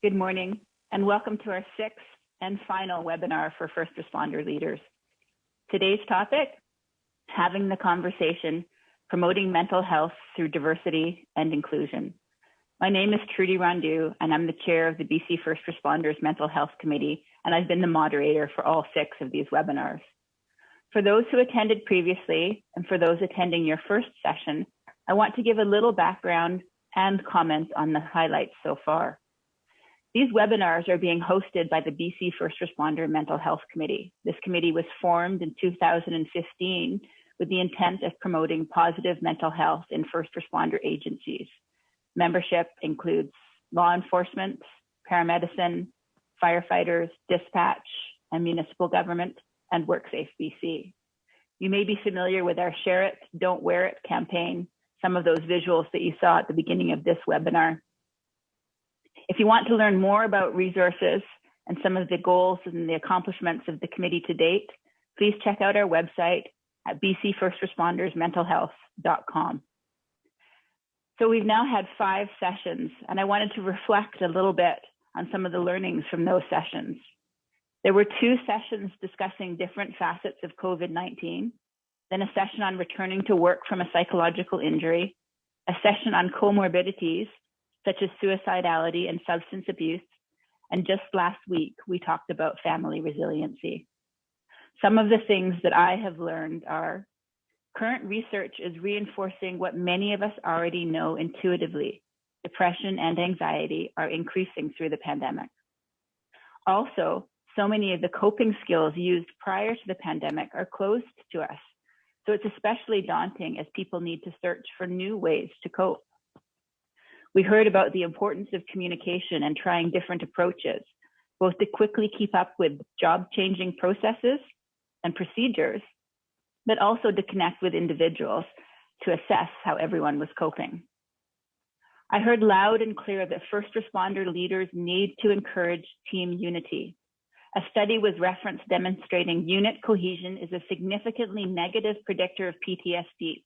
Good morning, and welcome to our sixth and final webinar for first responder leaders. Today's topic, having the conversation, promoting mental health through diversity and inclusion. My name is Trudy Rondeau, and I'm the chair of the BC First Responders Mental Health Committee, and I've been the moderator for all 6 of these webinars. For those who attended previously, and for those attending your first session, I want to give a little background and comment on the highlights so far. These webinars are being hosted by the BC First Responder Mental Health Committee. This committee was formed in 2015 with the intent of promoting positive mental health in first responder agencies. Membership includes law enforcement, paramedicine, firefighters, dispatch, and municipal government, and WorkSafe BC. You may be familiar with our Share It, Don't Wear It campaign, some of those visuals that you saw at the beginning of this webinar. If you want to learn more about resources and some of the goals and the accomplishments of the committee to date, please check out our website at bcfirstresponders.mentalhealth.com. So we've now had 5 sessions, and I wanted to reflect a little bit on some of the learnings from those sessions. There were 2 sessions discussing different facets of COVID-19, then a session on returning to work from a psychological injury, a session on comorbidities, such as suicidality and substance abuse. And just last week, we talked about family resiliency. Some of the things that I have learned are current research is reinforcing what many of us already know intuitively. Depression and anxiety are increasing through the pandemic. Also, so many of the coping skills used prior to the pandemic are closed to us. So it's especially daunting as people need to search for new ways to cope. We heard about the importance of communication and trying different approaches, both to quickly keep up with job-changing processes and procedures, but also to connect with individuals to assess how everyone was coping. I heard loud and clear that first responder leaders need to encourage team unity. A study was referenced demonstrating unit cohesion is a significantly negative predictor of PTSD.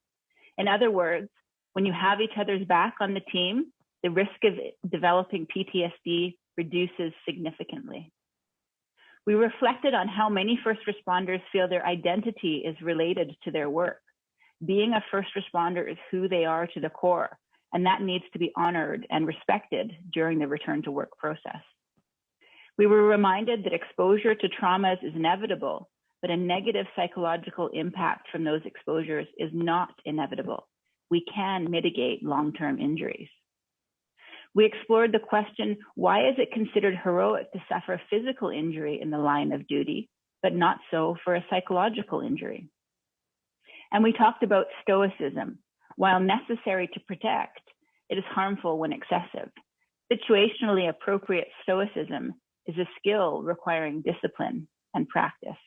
In other words, when you have each other's back on the team, the risk of developing PTSD reduces significantly. We reflected on how many first responders feel their identity is related to their work. Being a first responder is who they are to the core, and that needs to be honored and respected during the return to work process. We were reminded that exposure to traumas is inevitable, but a negative psychological impact from those exposures is not inevitable. We can mitigate long-term injuries. We explored the question, why is it considered heroic to suffer physical injury in the line of duty, but not so for a psychological injury? And we talked about stoicism. While necessary to protect, it is harmful when excessive. Situationally appropriate stoicism is a skill requiring discipline and practice.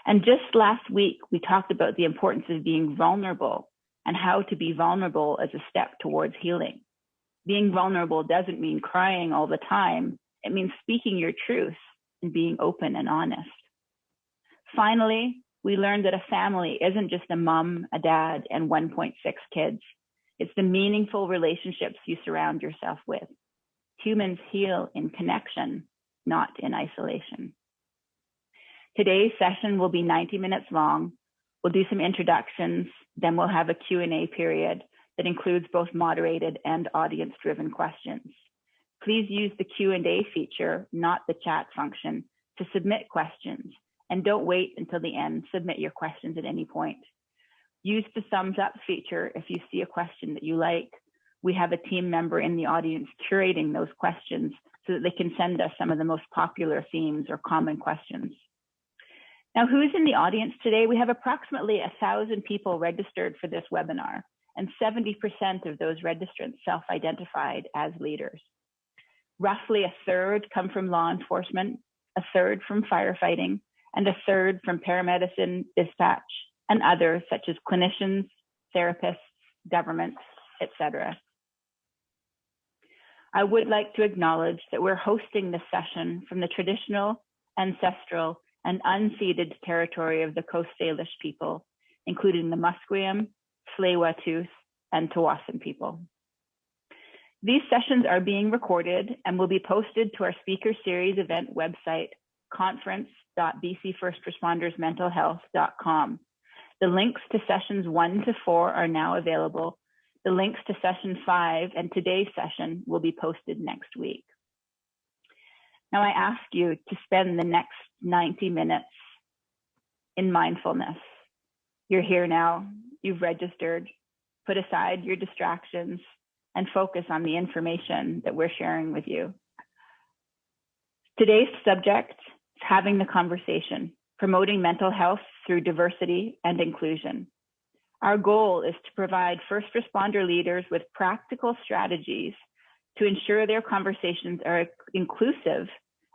And just last week, we talked about the importance of being vulnerable and how to be vulnerable as a step towards healing. Being vulnerable doesn't mean crying all the time. It means speaking your truth and being open and honest. Finally, we learned that a family isn't just a mom, a dad, and 1.6 kids. It's the meaningful relationships you surround yourself with. Humans heal in connection, not in isolation. Today's session will be 90 minutes long. We'll do some introductions, then we'll have a Q&A period that includes both moderated and audience-driven questions. Please use the Q&A feature, not the chat function, to submit questions, and don't wait until the end. Submit your questions at any point. Use the thumbs up feature if you see a question that you like. We have a team member in the audience curating those questions so that they can send us some of the most popular themes or common questions. Now, who's in the audience today? We have approximately 1,000 people registered for this webinar, and 70% of those registrants self-identified as leaders. Roughly a third come from law enforcement, a third from firefighting, and a third from paramedicine, dispatch, and others such as clinicians, therapists, governments, etc. I would like to acknowledge that we're hosting this session from the traditional, ancestral, and unceded territory of the Coast Salish people, including the Musqueam, Tsleil-Waututh, and Tsawwassen people. These sessions are being recorded and will be posted to our speaker series event website, conference.bcfirstrespondersmentalhealth.com. The links to sessions 1 to 4 are now available. The links to session 5 and today's session will be posted next week. Now I ask you to spend the next 90 minutes in mindfulness. You're here now, you've registered, put aside your distractions and focus on the information that we're sharing with you. Today's subject is having the conversation, promoting mental health through diversity and inclusion. Our goal is to provide first responder leaders with practical strategies to ensure their conversations are inclusive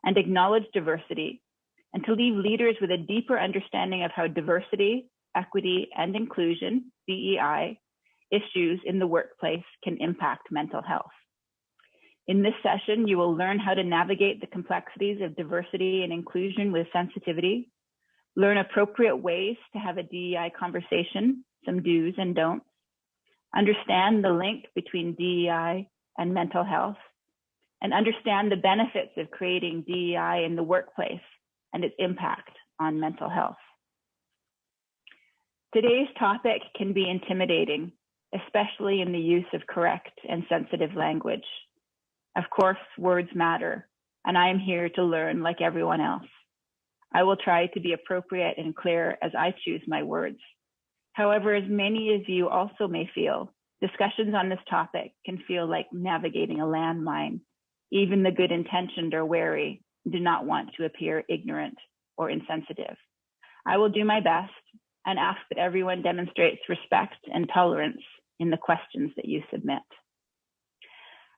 and acknowledge diversity, and to leave leaders with a deeper understanding of how diversity, equity, and inclusion, DEI, issues in the workplace can impact mental health. In this session, you will learn how to navigate the complexities of diversity and inclusion with sensitivity, learn appropriate ways to have a DEI conversation, some do's and don'ts, understand the link between DEI and mental health, and understand the benefits of creating DEI in the workplace and its impact on mental health. Today's topic can be intimidating, especially in the use of correct and sensitive language. Of course, words matter, and I am here to learn like everyone else. I will try to be appropriate and clear as I choose my words. However, as many of you also may feel, discussions on this topic can feel like navigating a landmine. Even the good intentioned are wary, do not want to appear ignorant or insensitive. I will do my best and ask that everyone demonstrates respect and tolerance in the questions that you submit.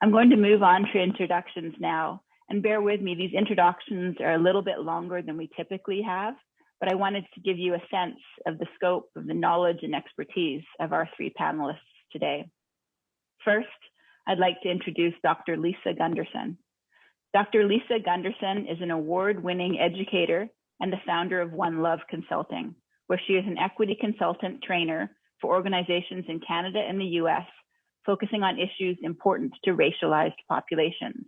I'm going to move on to introductions now, and bear with me, these introductions are a little bit longer than we typically have, but I wanted to give you a sense of the scope of the knowledge and expertise of our 3 panelists today. First, I'd like to introduce Dr. Lisa Gunderson. Dr. Lisa Gunderson is an award-winning educator and the founder of One Love Consulting, where she is an equity consultant trainer for organizations in Canada and the US, focusing on issues important to racialized populations.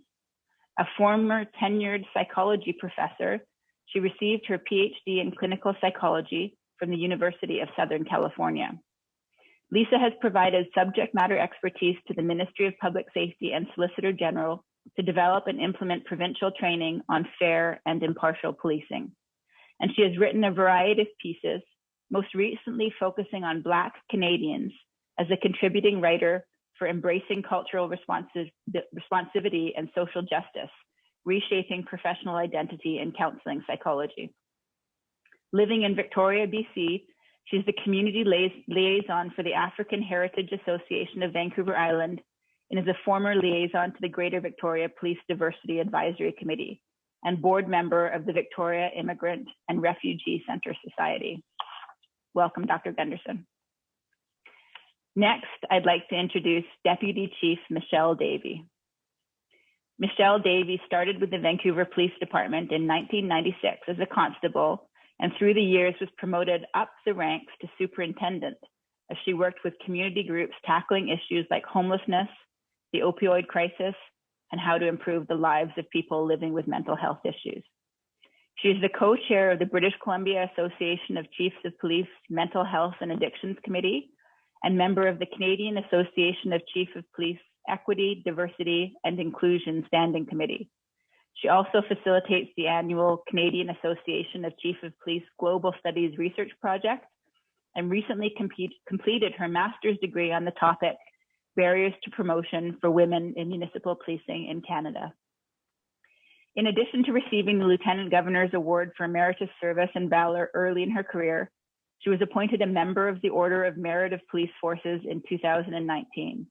A former tenured psychology professor, she received her PhD in clinical psychology from the University of Southern California. Lisa has provided subject matter expertise to the Ministry of Public Safety and Solicitor General to develop and implement provincial training on fair and impartial policing. And she has written a variety of pieces, most recently focusing on Black Canadians as a contributing writer for Embracing Cultural Responsivity and Social Justice, Reshaping Professional Identity in Counseling Psychology. Living in Victoria, BC, she's the community liaison for the African Heritage Association of Vancouver Island and is a former liaison to the Greater Victoria Police Diversity Advisory Committee and board member of the Victoria Immigrant and Refugee Center Society. Welcome, Dr. Gunderson. Next, I'd like to introduce Deputy Chief Michelle Davey. Michelle Davey started with the Vancouver Police Department in 1996 as a constable, and through the years was promoted up the ranks to superintendent as she worked with community groups tackling issues like homelessness, the opioid crisis, and how to improve the lives of people living with mental health issues. She is the co-chair of the British Columbia Association of Chiefs of Police Mental Health and Addictions Committee and member of the Canadian Association of Chiefs of Police Equity, Diversity, and Inclusion Standing Committee. She also facilitates the annual Canadian Association of Chiefs of Police Global Studies Research Project and recently completed her master's degree on the topic, Barriers to Promotion for Women in Municipal Policing in Canada. In addition to receiving the Lieutenant Governor's Award for Emeritus Service and Valor early in her career, she was appointed a member of the Order of Merit of Police Forces in 2019.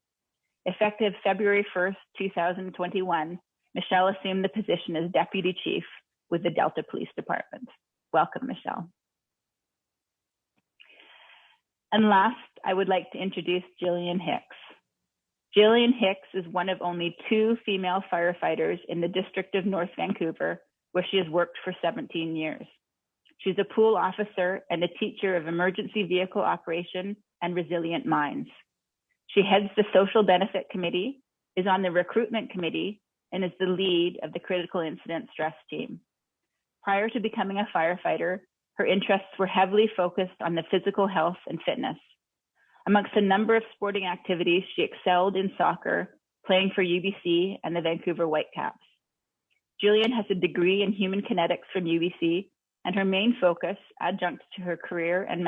Effective February 1st, 2021, Michelle assumed the position as Deputy Chief with the Delta Police Department. Welcome, Michelle. And last, I would like to introduce Jillian Hicks. Jillian Hicks is one of only 2 female firefighters in the District of North Vancouver, where she has worked for 17 years. She's a pool officer and a teacher of emergency vehicle operation and resilient mines. She heads the Social Benefit Committee is on the recruitment committee, and is the lead of the critical incident stress team. Prior to becoming a firefighter, her interests were heavily focused on the physical health and fitness. Amongst a number of sporting activities, she excelled in soccer, playing for UBC and the Vancouver Whitecaps. Gillian has a degree in human kinetics from UBC, and her main focus, adjunct to her career and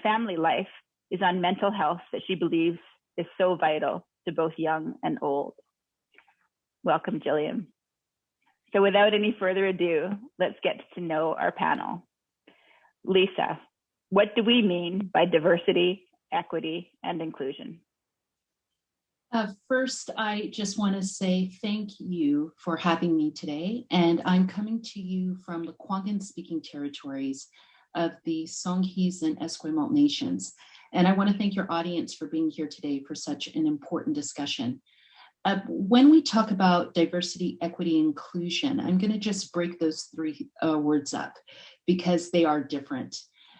family life, is on mental health that she believes is so vital to both young and old. Welcome, Gillian. So without any further ado, let's get to know our panel. Lisa, what do we mean by diversity, equity, and inclusion? First, I just want to say thank you for having me today. And I'm coming to you from the Kwagan-speaking territories of the Songhees and Esquimalt nations. And I want to thank your audience for being here today for such an important discussion. When we talk about diversity, equity, inclusion, I'm going to just break those three words up because they are different.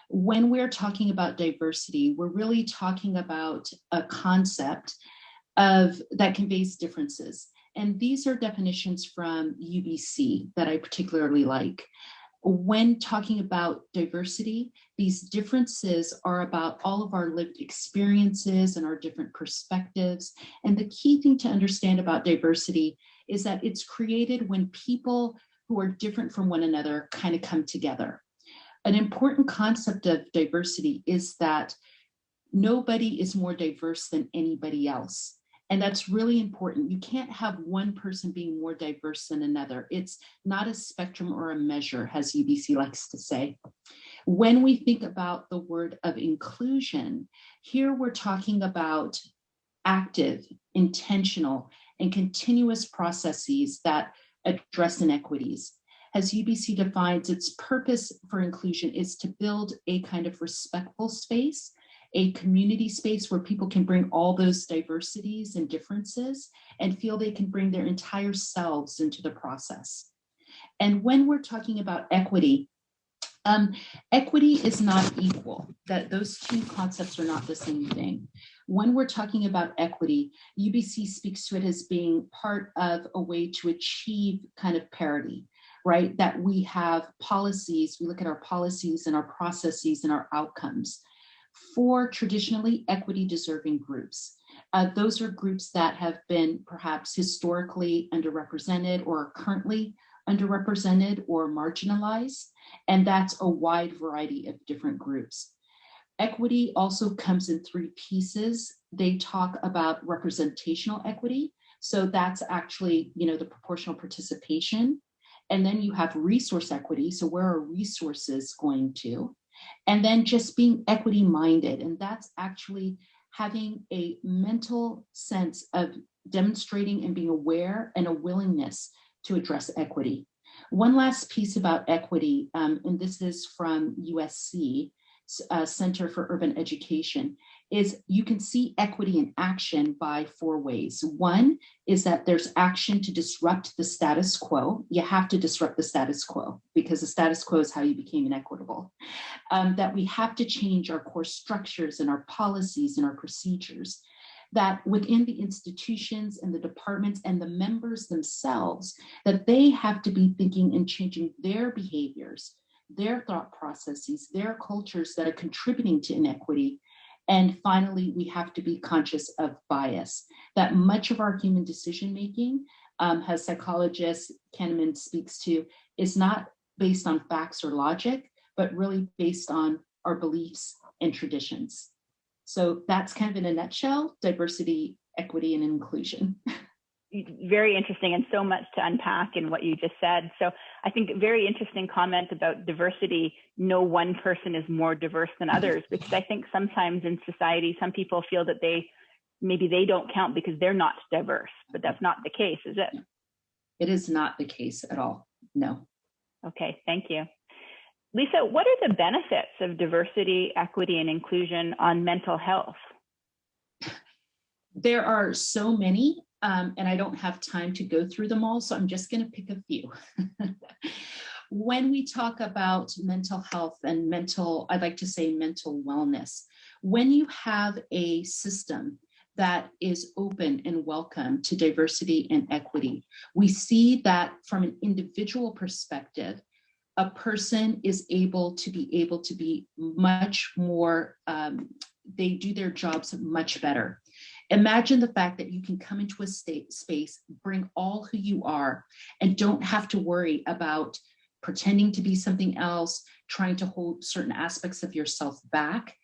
When we're talking about diversity, we're really talking about a concept that conveys differences. And these are definitions from UBC that I particularly like. When talking about diversity, these differences are about all of our lived experiences and our different perspectives. And the key thing to understand about diversity is that it's created when people who are different from one another kind of come together. An important concept of diversity is that nobody is more diverse than anybody else. And that's really important. You can't have one person being more diverse than another. It's not a spectrum or a measure, as UBC likes to say. When we think about the word of inclusion, here we're talking about active, intentional, and continuous processes that address inequities. As UBC defines, its purpose for inclusion is to build a kind of respectful space, a community space where people can bring all those diversities and differences and feel they can bring their entire selves into the process. And when we're talking about equity, equity is not equal, that those two concepts are not the same thing. When we're talking about equity, UBC speaks to it as being part of a way to achieve kind of parity, right? That we have policies, we look at our policies and our processes and our outcomes for traditionally equity deserving groups. Those are groups that have been perhaps historically underrepresented or are currently underrepresented or marginalized, and that's a wide variety of different groups. Equity also comes in three pieces. They talk about representational equity. So that's actually, the proportional participation. And then you have resource equity. So where are resources going to? And then just being equity minded. And that's actually having a mental sense of demonstrating and being aware and a willingness to address equity. One last piece about equity, and this is from USC, Center for Urban Education, is you can see equity in action by four ways. One is that there's action to disrupt the status quo. You have to disrupt the status quo because the status quo is how you became inequitable. That we have to change our core structures and our policies and our procedures. That within the institutions and the departments and the members themselves, that they have to be thinking and changing their behaviors, their thought processes, their cultures that are contributing to inequity. And finally, we have to be conscious of bias, that much of our human decision-making, as psychologist Kahneman speaks to, is not based on facts or logic, but really based on our beliefs and traditions. So that's kind of in a nutshell, diversity, equity, and inclusion. Very interesting, and so much to unpack in what you just said. So I think a very interesting comment about diversity. No one person is more diverse than others, because I think sometimes in society, some people feel that maybe they don't count because they're not diverse, but that's not the case, is it? It is not the case at all, no. Okay, thank you. Lisa, what are the benefits of diversity, equity, and inclusion on mental health? There are so many. And I don't have time to go through them all, so I'm just going to pick a few. When we talk about mental health and I'd like to say mental wellness, when you have a system that is open and welcome to diversity and equity. We see that from an individual perspective, a person is able to be much more, they do their jobs much better. Imagine the fact that you can come into a space, bring all who you are, and don't have to worry about pretending to be something else, trying to hold certain aspects of yourself back.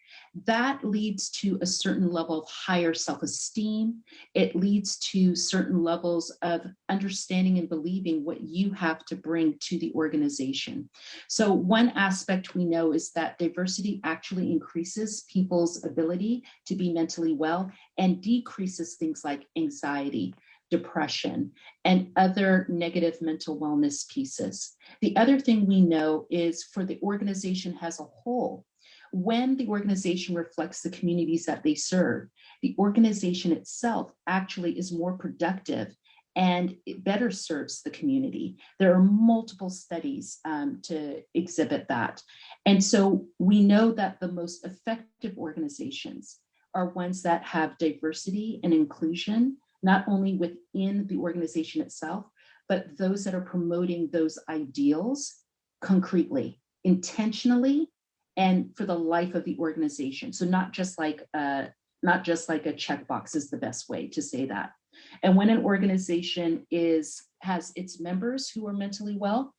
That leads to a certain level of higher self-esteem. It leads to certain levels of understanding and believing what you have to bring to the organization. So one aspect we know is that diversity actually increases people's ability to be mentally well and decreases things like anxiety, depression, and other negative mental wellness pieces. The other thing we know is for the organization as a whole, when the organization reflects the communities that they serve, the organization itself actually is more productive and it better serves the community. There are multiple studies to exhibit that. And so we know that the most effective organizations are ones that have diversity and inclusion, not only within the organization itself, but those that are promoting those ideals concretely, intentionally, and for the life of the organization. So not just like a checkbox is the best way to say that. And when an organization has its members who are mentally well,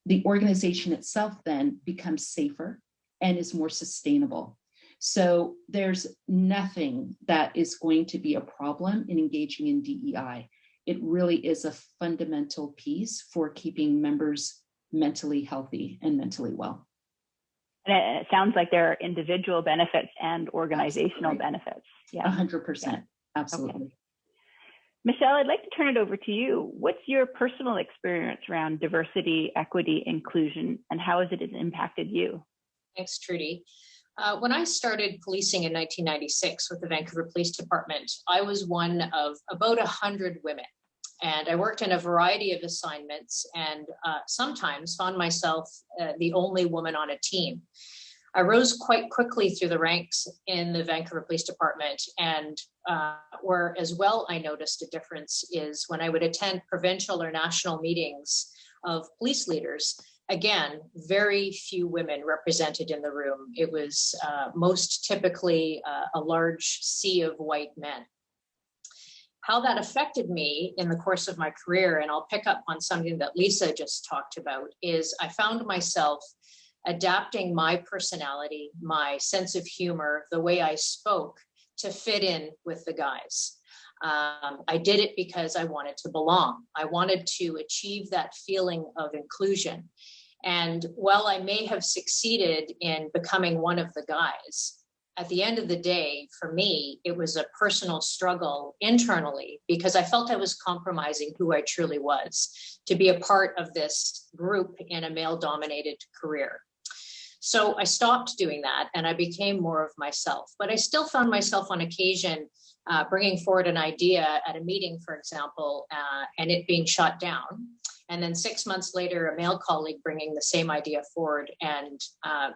the organization itself then becomes safer and is more sustainable. So there's nothing that is going to be a problem in engaging in DEI. It really is a fundamental piece for keeping members mentally healthy and mentally well. And it sounds like there are individual benefits and organizational Absolutely. benefits. Yeah. 100%. Absolutely. Okay. Michelle, I'd like to turn it over to you. What's your personal experience around diversity, equity, inclusion, and how has it impacted you? Thanks, Trudy. When I started policing in 1996 with the Vancouver Police Department, I was one of about 100 women. And I worked in a variety of assignments and sometimes found myself the only woman on a team. I rose quite quickly through the ranks in the Vancouver Police Department, and where as well I noticed a difference is when I would attend provincial or national meetings of police leaders. Again, very few women represented in the room. It was most typically a large sea of white men. How that affected me in the course of my career, and I'll pick up on something that Lisa just talked about, is I found myself adapting my personality, my sense of humor, the way I spoke to fit in with the guys. I did it because I wanted to belong. I wanted to achieve that feeling of inclusion. And while I may have succeeded in becoming one of the guys, at the end of the day, for me, it was a personal struggle internally because I felt I was compromising who I truly was to be a part of this group in a male-dominated career. So I stopped doing that and I became more of myself, but I still found myself on occasion bringing forward an idea at a meeting, for example, and it being shot down. And then 6 months later, a male colleague bringing the same idea forward and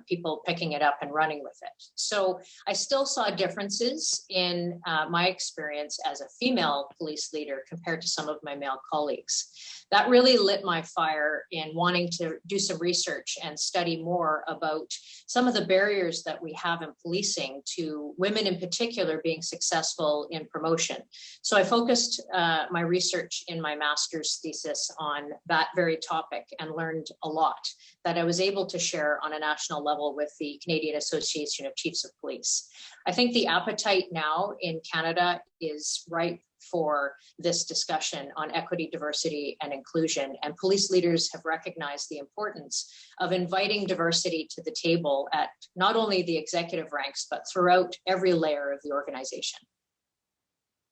people picking it up and running with it. So I still saw differences in my experience as a female police leader compared to some of my male colleagues. That really lit my fire in wanting to do some research and study more about some of the barriers that we have in policing to women in particular being successful in promotion. So I focused my research in my master's thesis on that very topic and learned a lot that I was able to share on a national level with the Canadian Association of Chiefs of Police. I think the appetite now in Canada is ripe for this discussion on equity, diversity, and inclusion. And police leaders have recognized the importance of inviting diversity to the table at not only the executive ranks, but throughout every layer of the organization.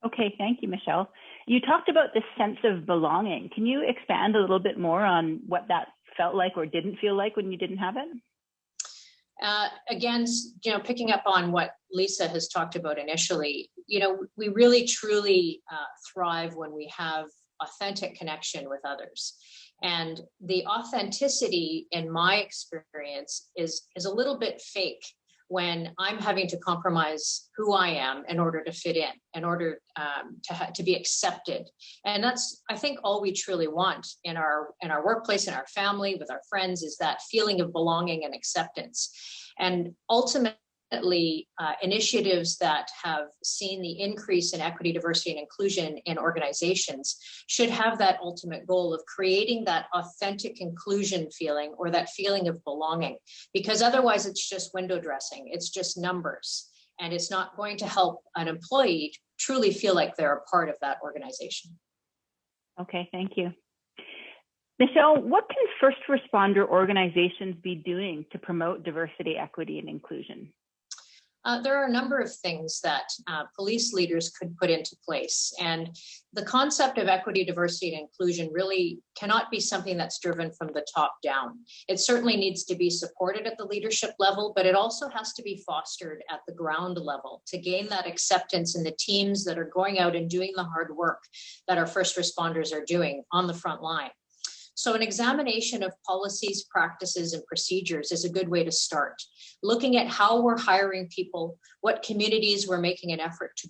Okay, thank you, Michelle. You talked about this sense of belonging. Can you expand a little bit more on what that felt like or didn't feel like when you didn't have it? Again, picking up on what Lisa has talked about initially, we really truly thrive when we have authentic connection with others. And the authenticity in my experience is a little bit fake when I'm having to compromise who I am in order to fit in order to be accepted. And that's, I think, all we truly want in our workplace, in our family, with our friends, is that feeling of belonging and acceptance. And ultimately, initiatives that have seen the increase in equity, diversity, and inclusion in organizations should have that ultimate goal of creating that authentic inclusion feeling, or that feeling of belonging, because otherwise it's just window dressing, it's just numbers, and it's not going to help an employee truly feel like they're a part of that organization. Okay, thank you. Michelle, what can first responder organizations be doing to promote diversity, equity, and inclusion? There are a number of things that police leaders could put into place. And the concept of equity, diversity, and inclusion really cannot be something that's driven from the top down. It certainly needs to be supported at the leadership level, but it also has to be fostered at the ground level to gain that acceptance in the teams that are going out and doing the hard work that our first responders are doing on the front line. So an examination of policies, practices, and procedures is a good way to start. Looking at how we're hiring people, what communities we're making an effort to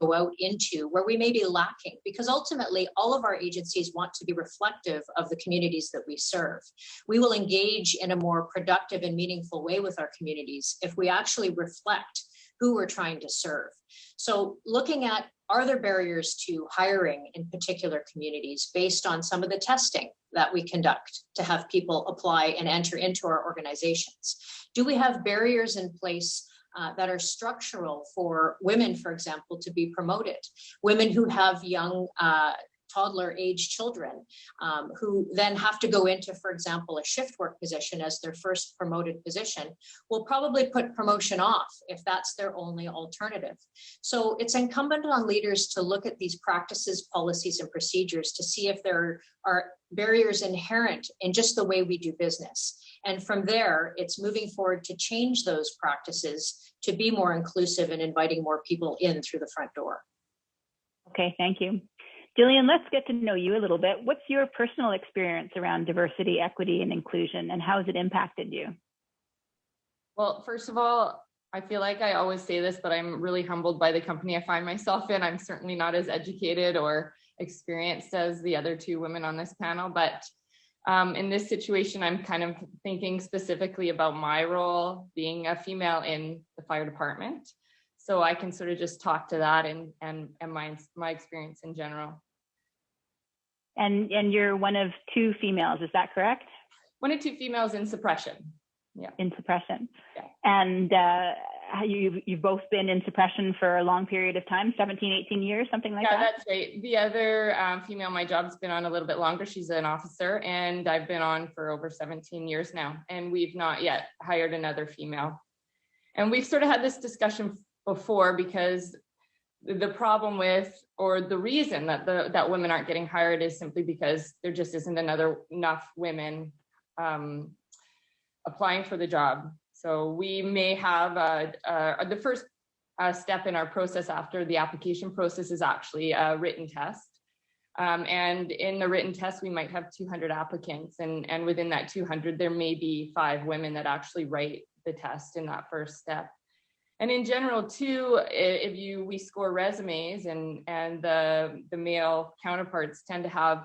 go out into, where we may be lacking, because ultimately all of our agencies want to be reflective of the communities that we serve. We will engage in a more productive and meaningful way with our communities if we actually reflect who we're trying to serve. So looking at, are there barriers to hiring in particular communities based on some of the testing that we conduct to have people apply and enter into our organizations? Do we have barriers in place that are structural for women, for example, to be promoted? Women who have young toddler age children who then have to go into, for example, a shift work position as their first promoted position, will probably put promotion off if that's their only alternative. So it's incumbent on leaders to look at these practices, policies, and procedures to see if there are barriers inherent in just the way we do business. And from there, it's moving forward to change those practices to be more inclusive and inviting more people in through the front door. Okay, thank you. Jillian, let's get to know you a little bit. What's your personal experience around diversity, equity, and inclusion, and how has it impacted you? Well, first of all, I feel like I always say this, but I'm really humbled by the company I find myself in. I'm certainly not as educated or experienced as the other two women on this panel, but in this situation, I'm kind of thinking specifically about my role being a female in the fire department. So I can sort of just talk to that and my experience in general. And you're one of two females, is that correct? One of two females in suppression. Yeah. In suppression. Yeah. And you've both been in suppression for a long period of time, 17, 18 years, something like that? Yeah, that's right. The other female my job's been on a little bit longer. She's an officer, and I've been on for over 17 years now, and we've not yet hired another female. And we've sort of had this discussion before, because the problem with, or the reason that that women aren't getting hired is simply because there just isn't enough women applying for the job. So we may have the first step in our process after the application process is actually a written test. And in the written test, we might have 200 applicants, and within that 200, there may be 5 women that actually write the test in that first step. And in general, too, if we score resumes, and the male counterparts tend to have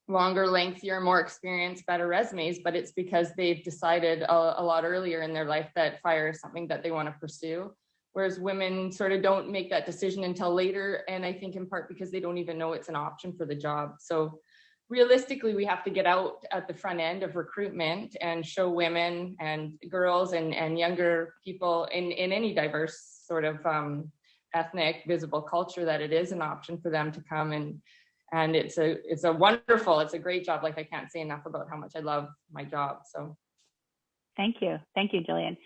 longer, lengthier, more experienced, better resumes, but it's because they've decided a lot earlier in their life that fire is something that they want to pursue. Whereas women sort of don't make that decision until later, and I think in part because they don't even know it's an option for the job. So realistically, we have to get out at the front end of recruitment and show women and girls and younger people in any diverse sort of ethnic, visible culture that it is an option for them to come, and it's a great job. Like, I can't say enough about how much I love my job. So thank you, Jillian.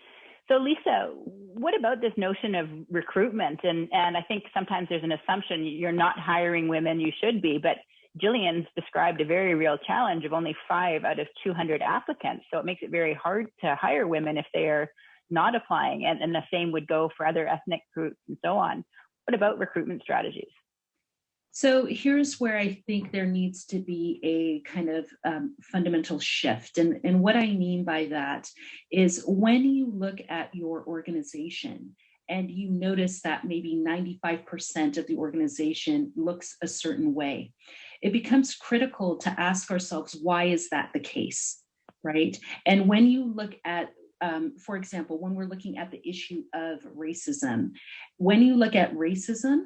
So Lisa, what about this notion of recruitment? And I think sometimes there's an assumption you're not hiring women, you should be, but Jillian's described a very real challenge of only 5 out of 200 applicants. So it makes it very hard to hire women if they are not applying. And the same would go for other ethnic groups and so on. What about recruitment strategies? So here's where I think there needs to be a kind of fundamental shift. And what I mean by that is when you look at your organization and you notice that maybe 95% of the organization looks a certain way, it becomes critical to ask ourselves, why is that the case, right? And when you look at for example, when we're looking at the issue of racism, when you look at racism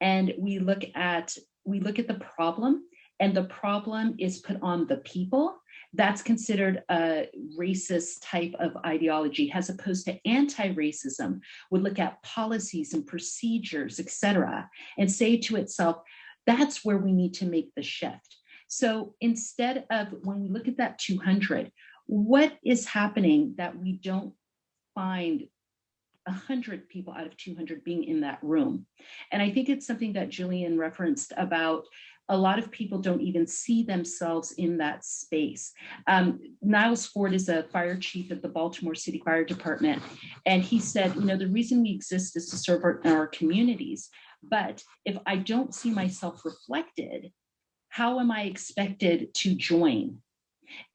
and we look at the problem, and the problem is put on the people, that's considered a racist type of ideology, as opposed to anti-racism would look at policies and procedures, et cetera, and say to itself, that's where we need to make the shift. So instead of, when we look at that 200, what is happening that we don't find 100 people out of 200 being in that room? And I think it's something that Jillian referenced about a lot of people don't even see themselves in that space. Niles Ford is a fire chief at the Baltimore City Fire Department. And he said, you know, the reason we exist is to serve our communities. But if I don't see myself reflected, how am I expected to join?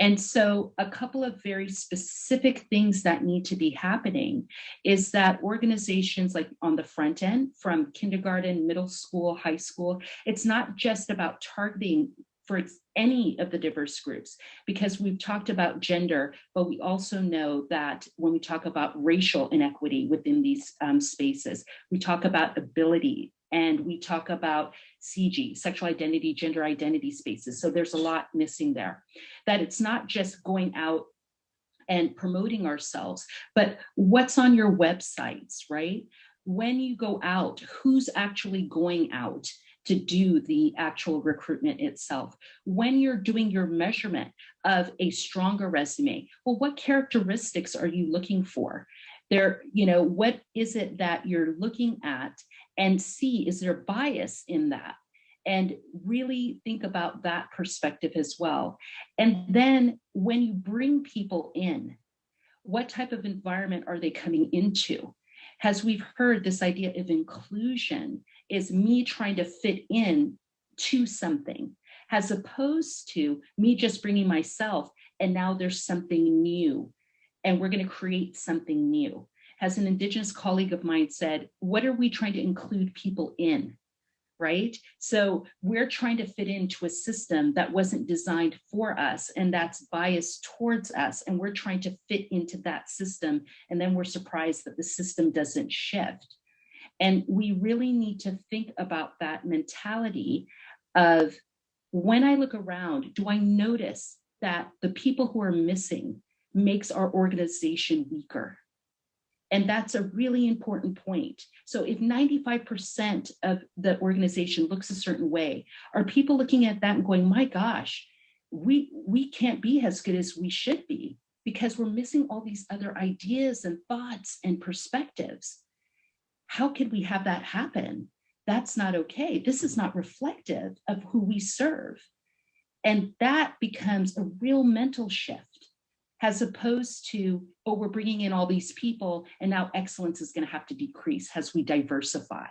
And so a couple of very specific things that need to be happening is that organizations, like on the front end, from kindergarten, middle school, high school, it's not just about targeting for any of the diverse groups, because we've talked about gender, but we also know that when we talk about racial inequity within these spaces, we talk about ability, and we talk about CG, sexual identity, gender identity spaces. So there's a lot missing there. That it's not just going out and promoting ourselves, but what's on your websites, right? When you go out, who's actually going out to do the actual recruitment itself? When you're doing your measurement of a stronger resume, well, what characteristics are you looking for? There, you know, what is it that you're looking at, and see, is there bias in that? And really think about that perspective as well. And then when you bring people in, what type of environment are they coming into? As we've heard, this idea of inclusion is me trying to fit in to something, as opposed to me just bringing myself and now there's something new and we're going to create something new. As an Indigenous colleague of mine said, what are we trying to include people in, right? So we're trying to fit into a system that wasn't designed for us and that's biased towards us. And we're trying to fit into that system. And then we're surprised that the system doesn't shift. And we really need to think about that mentality of, when I look around, do I notice that the people who are missing makes our organization weaker? And that's a really important point. So if 95% of the organization looks a certain way, are people looking at that and going, my gosh, we can't be as good as we should be because we're missing all these other ideas and thoughts and perspectives. How could we have that happen? That's not okay. This is not reflective of who we serve. And that becomes a real mental shift, as opposed to, oh, we're bringing in all these people and now excellence is going to have to decrease as we diversify.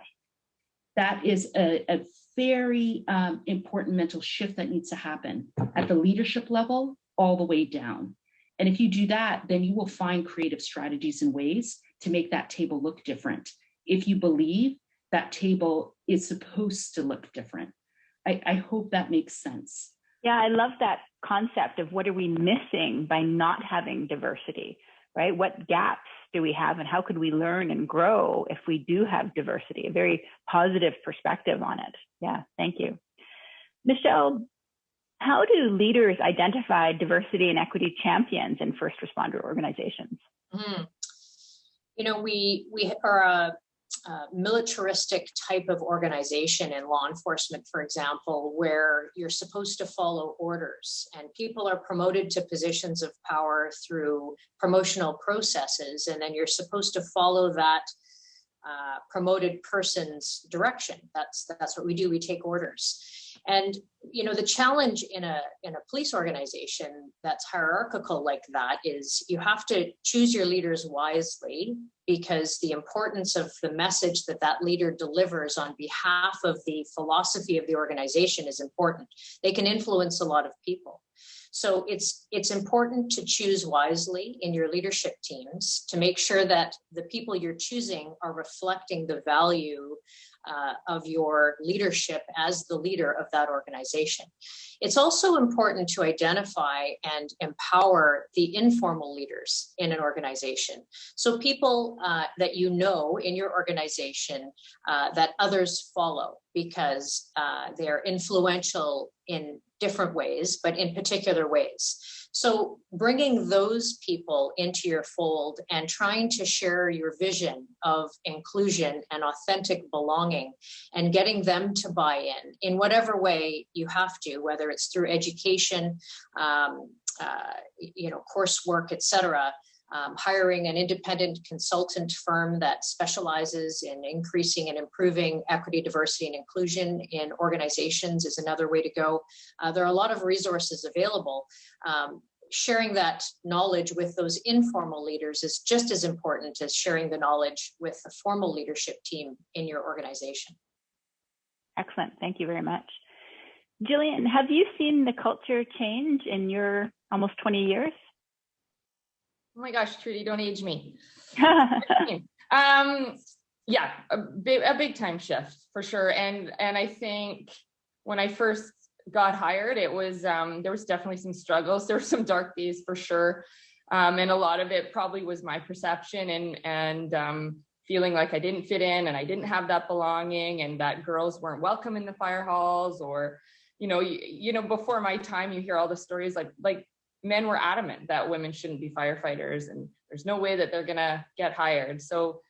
That is a very important mental shift that needs to happen at the leadership level all the way down. And if you do that, then you will find creative strategies and ways to make that table look different. If you believe that table is supposed to look different. I hope that makes sense. Yeah, I love that concept of what are we missing by not having diversity, right? What gaps do we have and how could we learn and grow if we do have diversity? A very positive perspective on it. Yeah, thank you. Michelle, how do leaders identify diversity and equity champions in first responder organizations? You know, we are a militaristic type of organization in law enforcement, for example, where you're supposed to follow orders and people are promoted to positions of power through promotional processes. And then you're supposed to follow that promoted person's direction. That's what we do. We take orders. And the challenge in a police organization that's hierarchical like that is you have to choose your leaders wisely, because the importance of the message that leader delivers on behalf of the philosophy of the organization is important. They can influence a lot of people. So it's important to choose wisely in your leadership teams to make sure that the people you're choosing are reflecting the value of your leadership as the leader of that organization. It's also important to identify and empower the informal leaders in an organization. So people that you know in your organization that others follow because they're influential in different ways, but in particular ways. So bringing those people into your fold and trying to share your vision of inclusion and authentic belonging and getting them to buy in whatever way you have to, whether it's through education, coursework, etc. Hiring an independent consultant firm that specializes in increasing and improving equity, diversity, and inclusion in organizations is another way to go. There are a lot of resources available. Sharing that knowledge with those informal leaders is just as important as sharing the knowledge with the formal leadership team in your organization. Excellent. Thank you very much. Jillian, have you seen the culture change in your almost 20 years? Oh my gosh, Trudy, don't age me. Yeah, a big time shift for sure. And I think when I first got hired, it was there was definitely some struggles. There were some dark days for sure. And a lot of it probably was my perception and feeling like I didn't fit in and I didn't have that belonging and that girls weren't welcome in the fire halls, or, before my time, you hear all the stories like men were adamant that women shouldn't be firefighters and there's no way that they're gonna get hired. So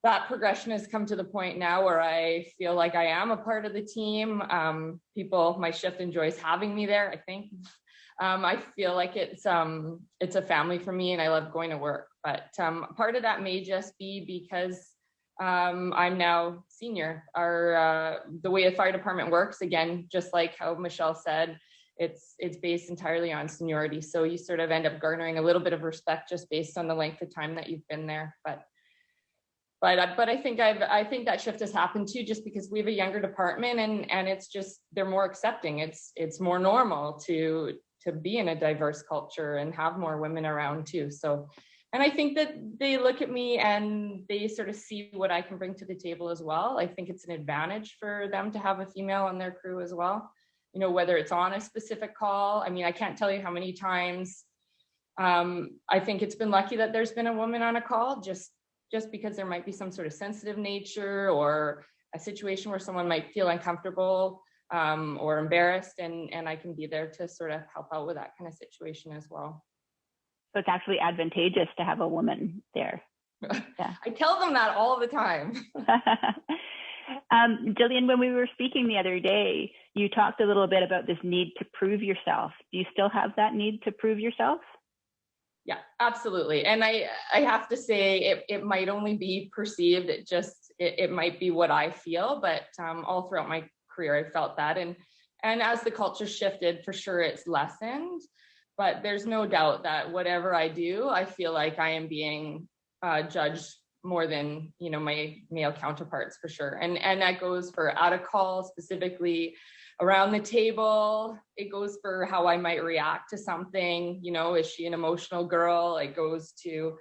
that progression has come to the point now where I feel like I am a part of the team. My shift enjoys having me there, I think. I feel like it's a family for me and I love going to work. But part of that may just be because I'm now senior. The way a fire department works, again, just like how Michelle said, it's based entirely on seniority. So you sort of end up garnering a little bit of respect just based on the length of time that you've been there. But I think that shift has happened too, just because we have a younger department and it's just, they're more accepting. It's more normal to be in a diverse culture and have more women around too. So, and I think that they look at me and they sort of see what I can bring to the table as well. I think it's an advantage for them to have a female on their crew as well. Whether it's on a specific call. I mean, I can't tell you how many times I think it's been lucky that there's been a woman on a call just because there might be some sort of sensitive nature or a situation where someone might feel uncomfortable or embarrassed, and I can be there to sort of help out with that kind of situation as well. So it's actually advantageous to have a woman there. Yeah. I tell them that all the time. Jillian, when we were speaking the other day, you talked a little bit about this need to prove yourself. Do you still have that need to prove yourself? Yeah, absolutely. And I have to say it might only be perceived. It might be what I feel, but all throughout my career, I felt that. And as the culture shifted, for sure, it's lessened. But there's no doubt that whatever I do, I feel like I am being judged more than my male counterparts, for sure. And that goes for out of call, specifically around the table. It goes for how I might react to something. Is she an emotional girl? It goes to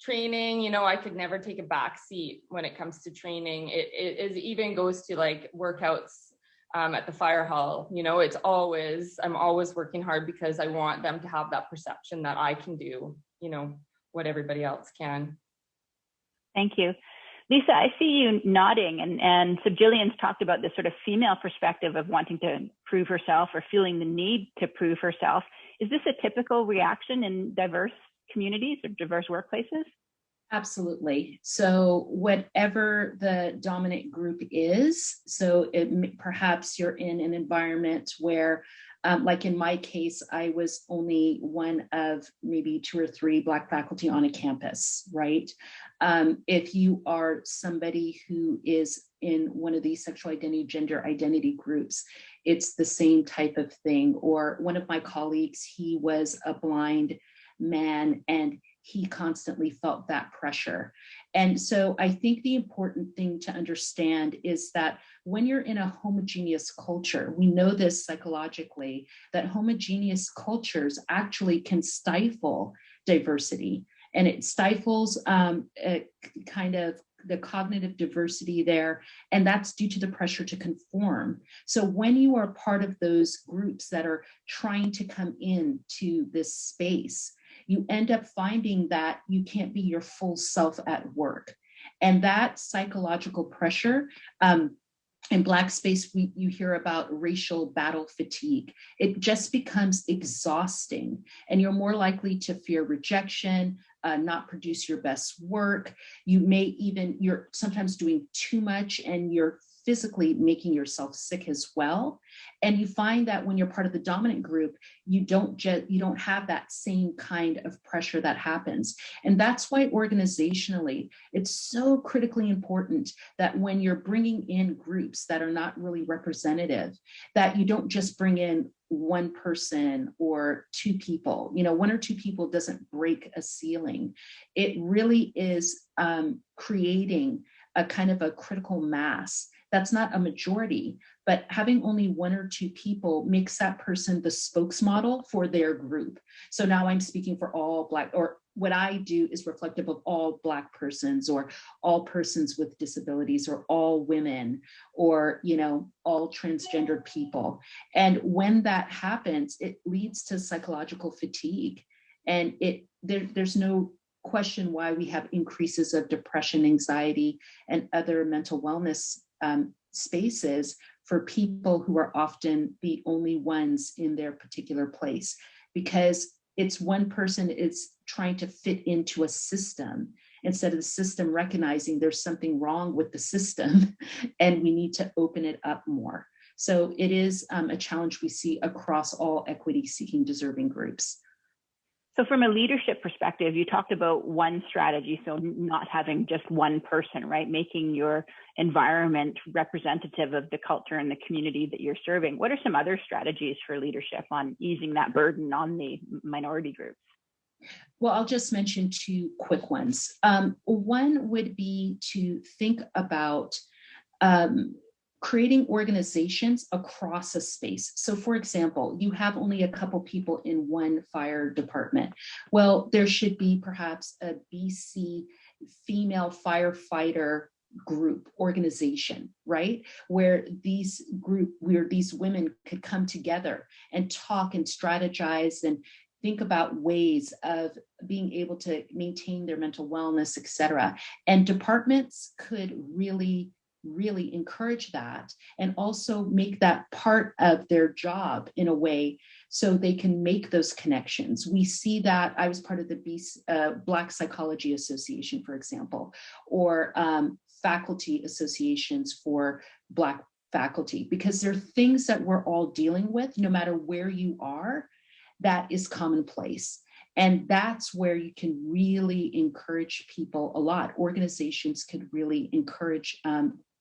training. I could never take a back seat when it comes to training. It even goes to like workouts at the fire hall. I'm always working hard because I want them to have that perception that I can do what everybody else can. Thank you. Lisa, I see you nodding, and so Jillian's talked about this sort of female perspective of wanting to prove herself or feeling the need to prove herself. Is this a typical reaction in diverse communities or diverse workplaces? Absolutely. So whatever the dominant group is, so perhaps you're in an environment where, like in my case, I was only one of maybe 2 or 3 Black faculty on a campus, right? If you are somebody who is in one of these sexual identity, gender identity groups, it's the same type of thing. Or one of my colleagues, he was a blind man and he constantly felt that pressure. And so I think the important thing to understand is that when you're in a homogeneous culture, we know this psychologically, that homogeneous cultures actually can stifle diversity. And it stifles kind of the cognitive diversity there. And that's due to the pressure to conform. So when you are part of those groups that are trying to come into this space, you end up finding that you can't be your full self at work. And that psychological pressure, in Black space, you hear about racial battle fatigue. It just becomes exhausting, and you're more likely to fear rejection, not produce your best work. You're sometimes doing too much, and you're physically making yourself sick as well. And you find that when you're part of the dominant group, you don't have that same kind of pressure that happens. And that's why organizationally, it's so critically important that when you're bringing in groups that are not really representative, that you don't just bring in one person or two people. One or two people doesn't break a ceiling. It really is creating a kind of a critical mass. That's not a majority, but having only one or two people makes that person the spokesmodel for their group. So now I'm speaking for all Black, or what I do is reflective of all Black persons, or all persons with disabilities, or all women, or all transgendered people. And when that happens, it leads to psychological fatigue. And there's no question why we have increases of depression, anxiety, and other mental wellness spaces for people who are often the only ones in their particular place, because it's one person is trying to fit into a system instead of the system recognizing there's something wrong with the system and we need to open it up more. So it is a challenge we see across all equity-seeking deserving groups. So from a leadership perspective, you talked about one strategy, so not having just one person, right? Making your environment representative of the culture and the community that you're serving. What are some other strategies for leadership on easing that burden on the minority groups? Well, I'll just mention two quick ones. One would be to think about creating organizations across a space. So for example, you have only a couple people in one fire department. Well, there should be perhaps a BC female firefighter group organization, right? Where these women could come together and talk and strategize and think about ways of being able to maintain their mental wellness, et cetera. And departments could really encourage that and also make that part of their job in a way so they can make those connections. We see that. I was part of the Black Psychology Association, for example, or faculty associations for Black faculty, because there are things that we're all dealing with, no matter where you are, that is commonplace. And that's where you can really encourage people a lot. Organizations could really encourage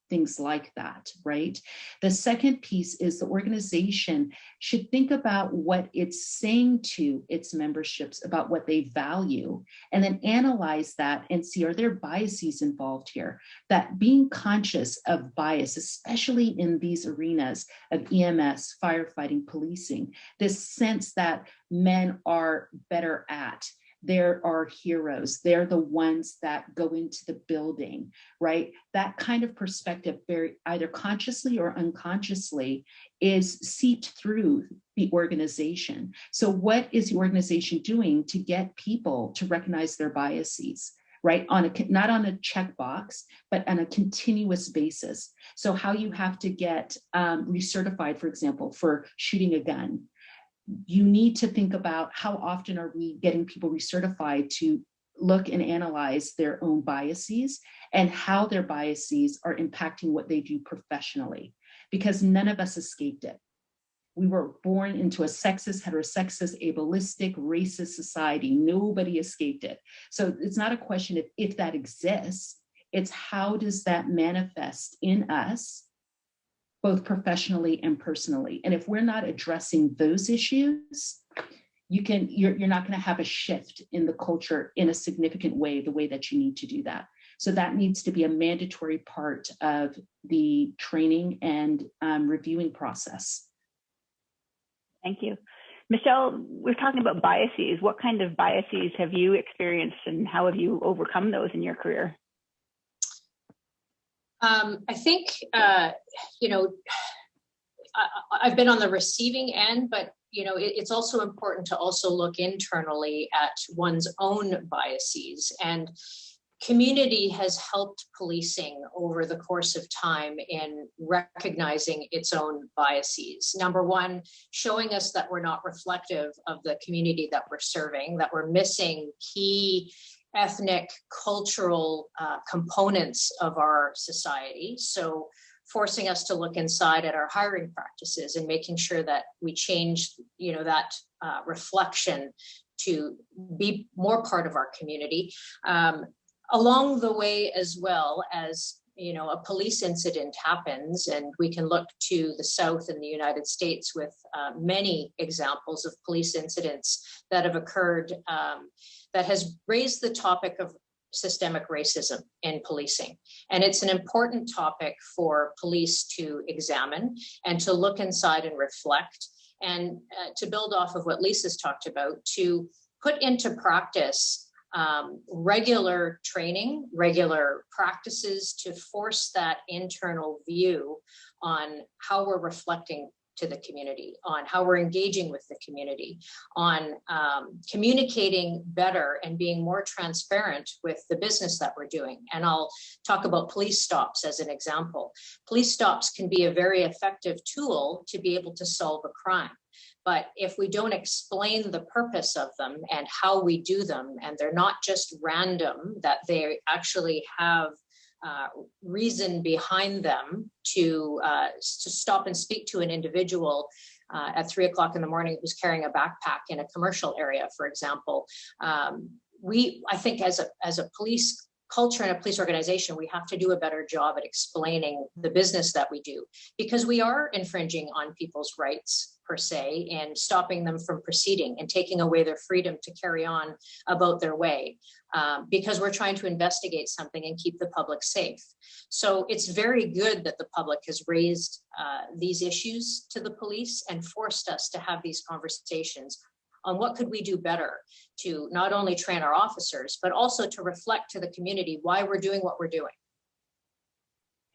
things like that, right? The second piece is the organization should think about what it's saying to its memberships about what they value, and then analyze that and see, are there biases involved here? That being conscious of bias, especially in these arenas of EMS, firefighting, policing, this sense that men are better at, there are heroes, they're the ones that go into the building, right? That kind of perspective, very either consciously or unconsciously, is seeped through the organization. So what is the organization doing to get people to recognize their biases, right? Not on a checkbox, but on a continuous basis. So how you have to get recertified, for example, for shooting a gun. You need to think about how often are we getting people recertified to look and analyze their own biases and how their biases are impacting what they do professionally, because none of us escaped it. We were born into a sexist, heterosexist, ableistic, racist society. Nobody escaped it. So it's not a question of if that exists, it's how does that manifest in us both professionally and personally. And if we're not addressing those issues, you're not going to have a shift in the culture in a significant way, the way that you need to do that. So that needs to be a mandatory part of the training and reviewing process. Thank you. Michelle, we're talking about biases. What kind of biases have you experienced and how have you overcome those in your career? I think, I've been on the receiving end, but it's also important to also look internally at one's own biases. And community has helped policing over the course of time in recognizing its own biases. Number one, showing us that we're not reflective of the community that we're serving, that we're missing key ethnic, cultural components of our society. So forcing us to look inside at our hiring practices and making sure that we change, that reflection to be more part of our community. Along the way, as well as, a police incident happens, and we can look to the South in the United States with many examples of police incidents that have occurred that has raised the topic of systemic racism in policing. And it's an important topic for police to examine and to look inside and reflect, and to build off of what Lisa's talked about, to put into practice regular training, regular practices to force that internal view on how we're reflecting to the community, on how we're engaging with the community, on communicating better and being more transparent with the business that we're doing. And I'll talk about police stops as an example. Police stops can be a very effective tool to be able to solve a crime. But if we don't explain the purpose of them and how we do them, and they're not just random, that they actually have reason behind them to stop and speak to an individual at 3 o'clock in the morning who's carrying a backpack in a commercial area, for example. I think as a police culture and a police organization, we have to do a better job at explaining the business that we do, because we are infringing on people's rights per se, and stopping them from proceeding and taking away their freedom to carry on about their way, because we're trying to investigate something and keep the public safe. So it's very good that the public has raised these issues to the police and forced us to have these conversations on what could we do better to not only train our officers, but also to reflect to the community why we're doing what we're doing.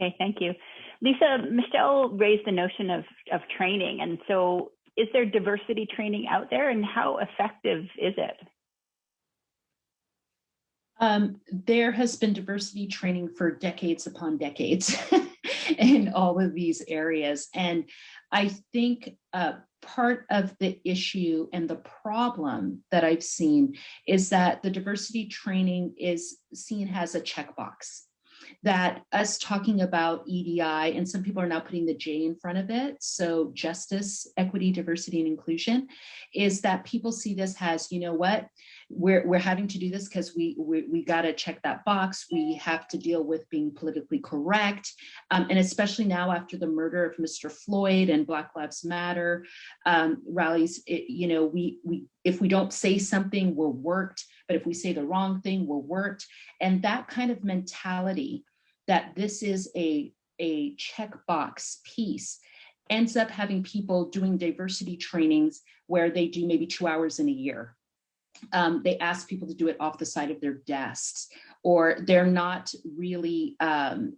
Okay, thank you. Lisa, Michelle raised the notion of training. And so is there diversity training out there, and how effective is it? There has been diversity training for decades upon decades in all of these areas. And I think part of the issue and the problem that I've seen is that the diversity training is seen as a checkbox. That us talking about EDI, and some people are now putting the J in front of it, so justice, equity, diversity, and inclusion, is that people see this as, you know what, we're having to do this because we got to check that box. We have to deal with being politically correct, and especially now after the murder of Mr. Floyd and Black Lives Matter rallies, if we don't say something, we're worked. But if we say the wrong thing, we're worked. And that kind of mentality that this is a checkbox piece ends up having people doing diversity trainings where they do maybe 2 hours in a year. They ask people to do it off the side of their desks, or they're not really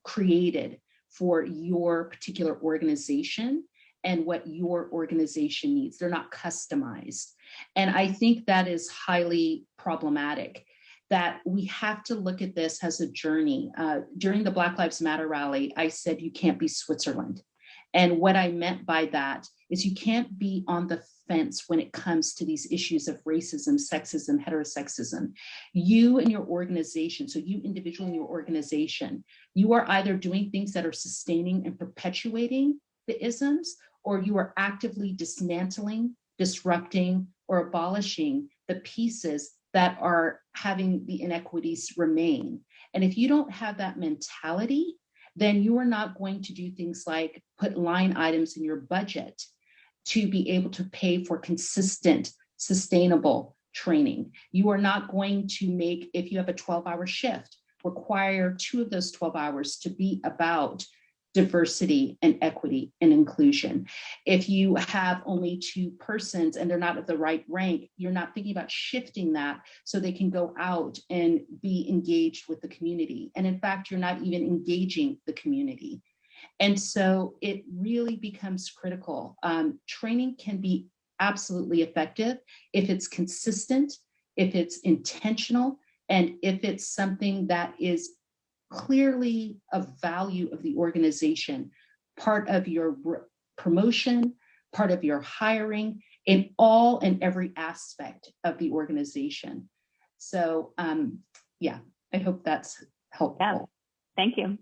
created for your particular organization and what your organization needs. They're not customized. And I think that is highly problematic, that we have to look at this as a journey. During the Black Lives Matter rally, I said, you can't be Switzerland. And what I meant by that is you can't be on the fence when it comes to these issues of racism, sexism, heterosexism. You and your organization, so you individually in your organization, you are either doing things that are sustaining and perpetuating the isms, or you are actively dismantling, disrupting, or abolishing the pieces that are having the inequities remain. And if you don't have that mentality, then you are not going to do things like put line items in your budget to be able to pay for consistent, sustainable training. You are not going to make, if you have a 12-hour shift, require 2 of those 12 hours to be about diversity and equity and inclusion. If you have only 2 persons and they're not at the right rank, you're not thinking about shifting that so they can go out and be engaged with the community. And in fact, you're not even engaging the community. And so it really becomes critical. Training can be absolutely effective if it's consistent, if it's intentional, and if it's something that is clearly a value of the organization, part of your promotion, part of your hiring, in all and every aspect of the organization. So yeah, I hope that's helpful. Yeah, thank you.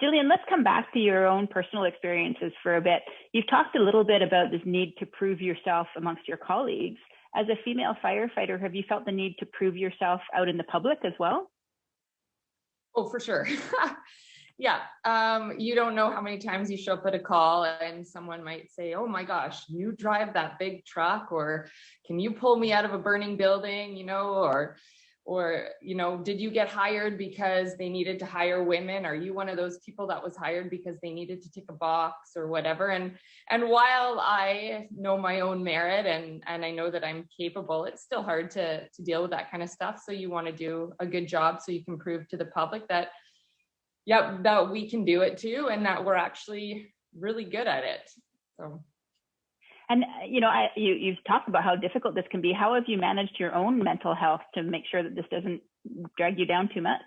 Jillian, let's come back to your own personal experiences for a bit. You've talked a little bit about this need to prove yourself amongst your colleagues. As a female firefighter, have you felt the need to prove yourself out in the public as well? Oh, for sure. Yeah. You don't know how many times you show up at a call and someone might say, oh my gosh, you drive that big truck, or can you pull me out of a burning building, you know, or, you know, did you get hired because they needed to hire women? Are you one of those people that was hired because they needed to tick a box or whatever? And while I know my own merit and I know that I'm capable, it's still hard to deal with that kind of stuff. So you want to do a good job so you can prove to the public that, yep, that we can do it too, and that we're actually really good at it. So. And you know, you've talked about how difficult this can be. How have you managed your own mental health to make sure that this doesn't drag you down too much?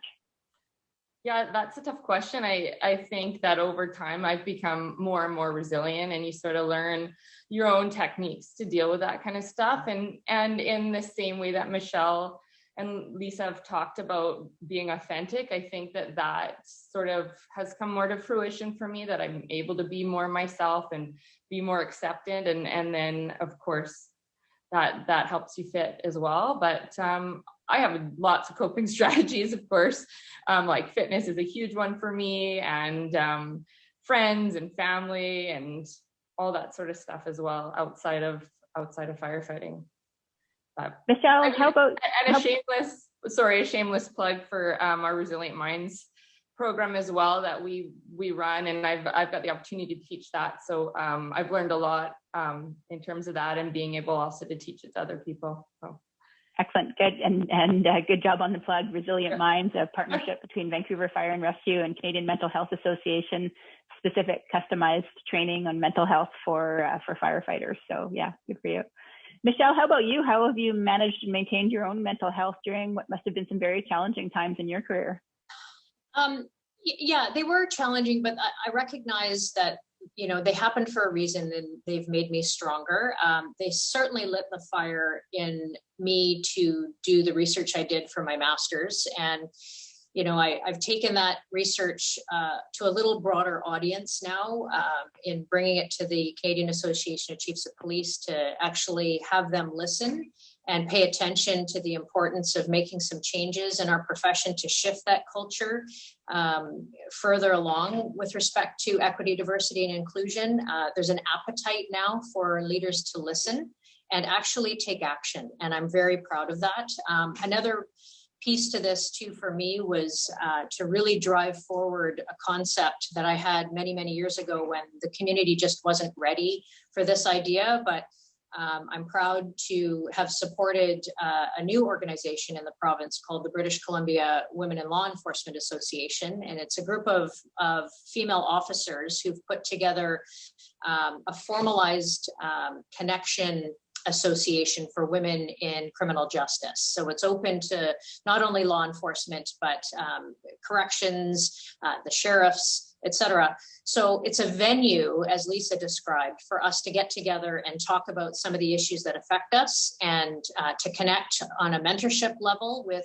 Yeah, that's a tough question. I think that over time I've become more and more resilient, and you sort of learn your own techniques to deal with that kind of stuff. And in the same way that Michelle and Lisa have talked about being authentic, I think that sort of has come more to fruition for me, that I'm able to be more myself and be more accepted. And then of course that helps you fit as well. But I have lots of coping strategies, of course. Like fitness is a huge one for me, and friends and family and all that sort of stuff as well outside of firefighting. Michelle, how about a shameless plug for our Resilient Minds program as well that we run, and I've got the opportunity to teach that. So I've learned a lot in terms of that, and being able also to teach it to other people. So. Excellent, good, and good job on the plug. Resilient Minds, a partnership between Vancouver Fire and Rescue and Canadian Mental Health Association, specific customized training on mental health for firefighters. So yeah, good for you. Michelle, how about you? How have you managed and maintained your own mental health during what must have been some very challenging times in your career? Yeah, they were challenging, but I recognize that, you know, they happened for a reason, and they've made me stronger. They certainly lit the fire in me to do the research I did for my master's. And, you know, I've taken that research to a little broader audience now in bringing it to the Canadian Association of Chiefs of Police to actually have them listen and pay attention to the importance of making some changes in our profession to shift that culture further along with respect to equity, diversity, and inclusion. There's an appetite now for leaders to listen and actually take action, and I'm very proud of that. Another piece to this too for me was to really drive forward a concept that I had many years ago when the community just wasn't ready for this idea, but I'm proud to have supported a new organization in the province called the British Columbia Women in Law Enforcement Association. And it's a group of female officers who've put together a formalized connection association for women in criminal justice. So it's open to not only law enforcement, but corrections, the sheriffs, etc. So it's a venue, as Lisa described, for us to get together and talk about some of the issues that affect us, and to connect on a mentorship level with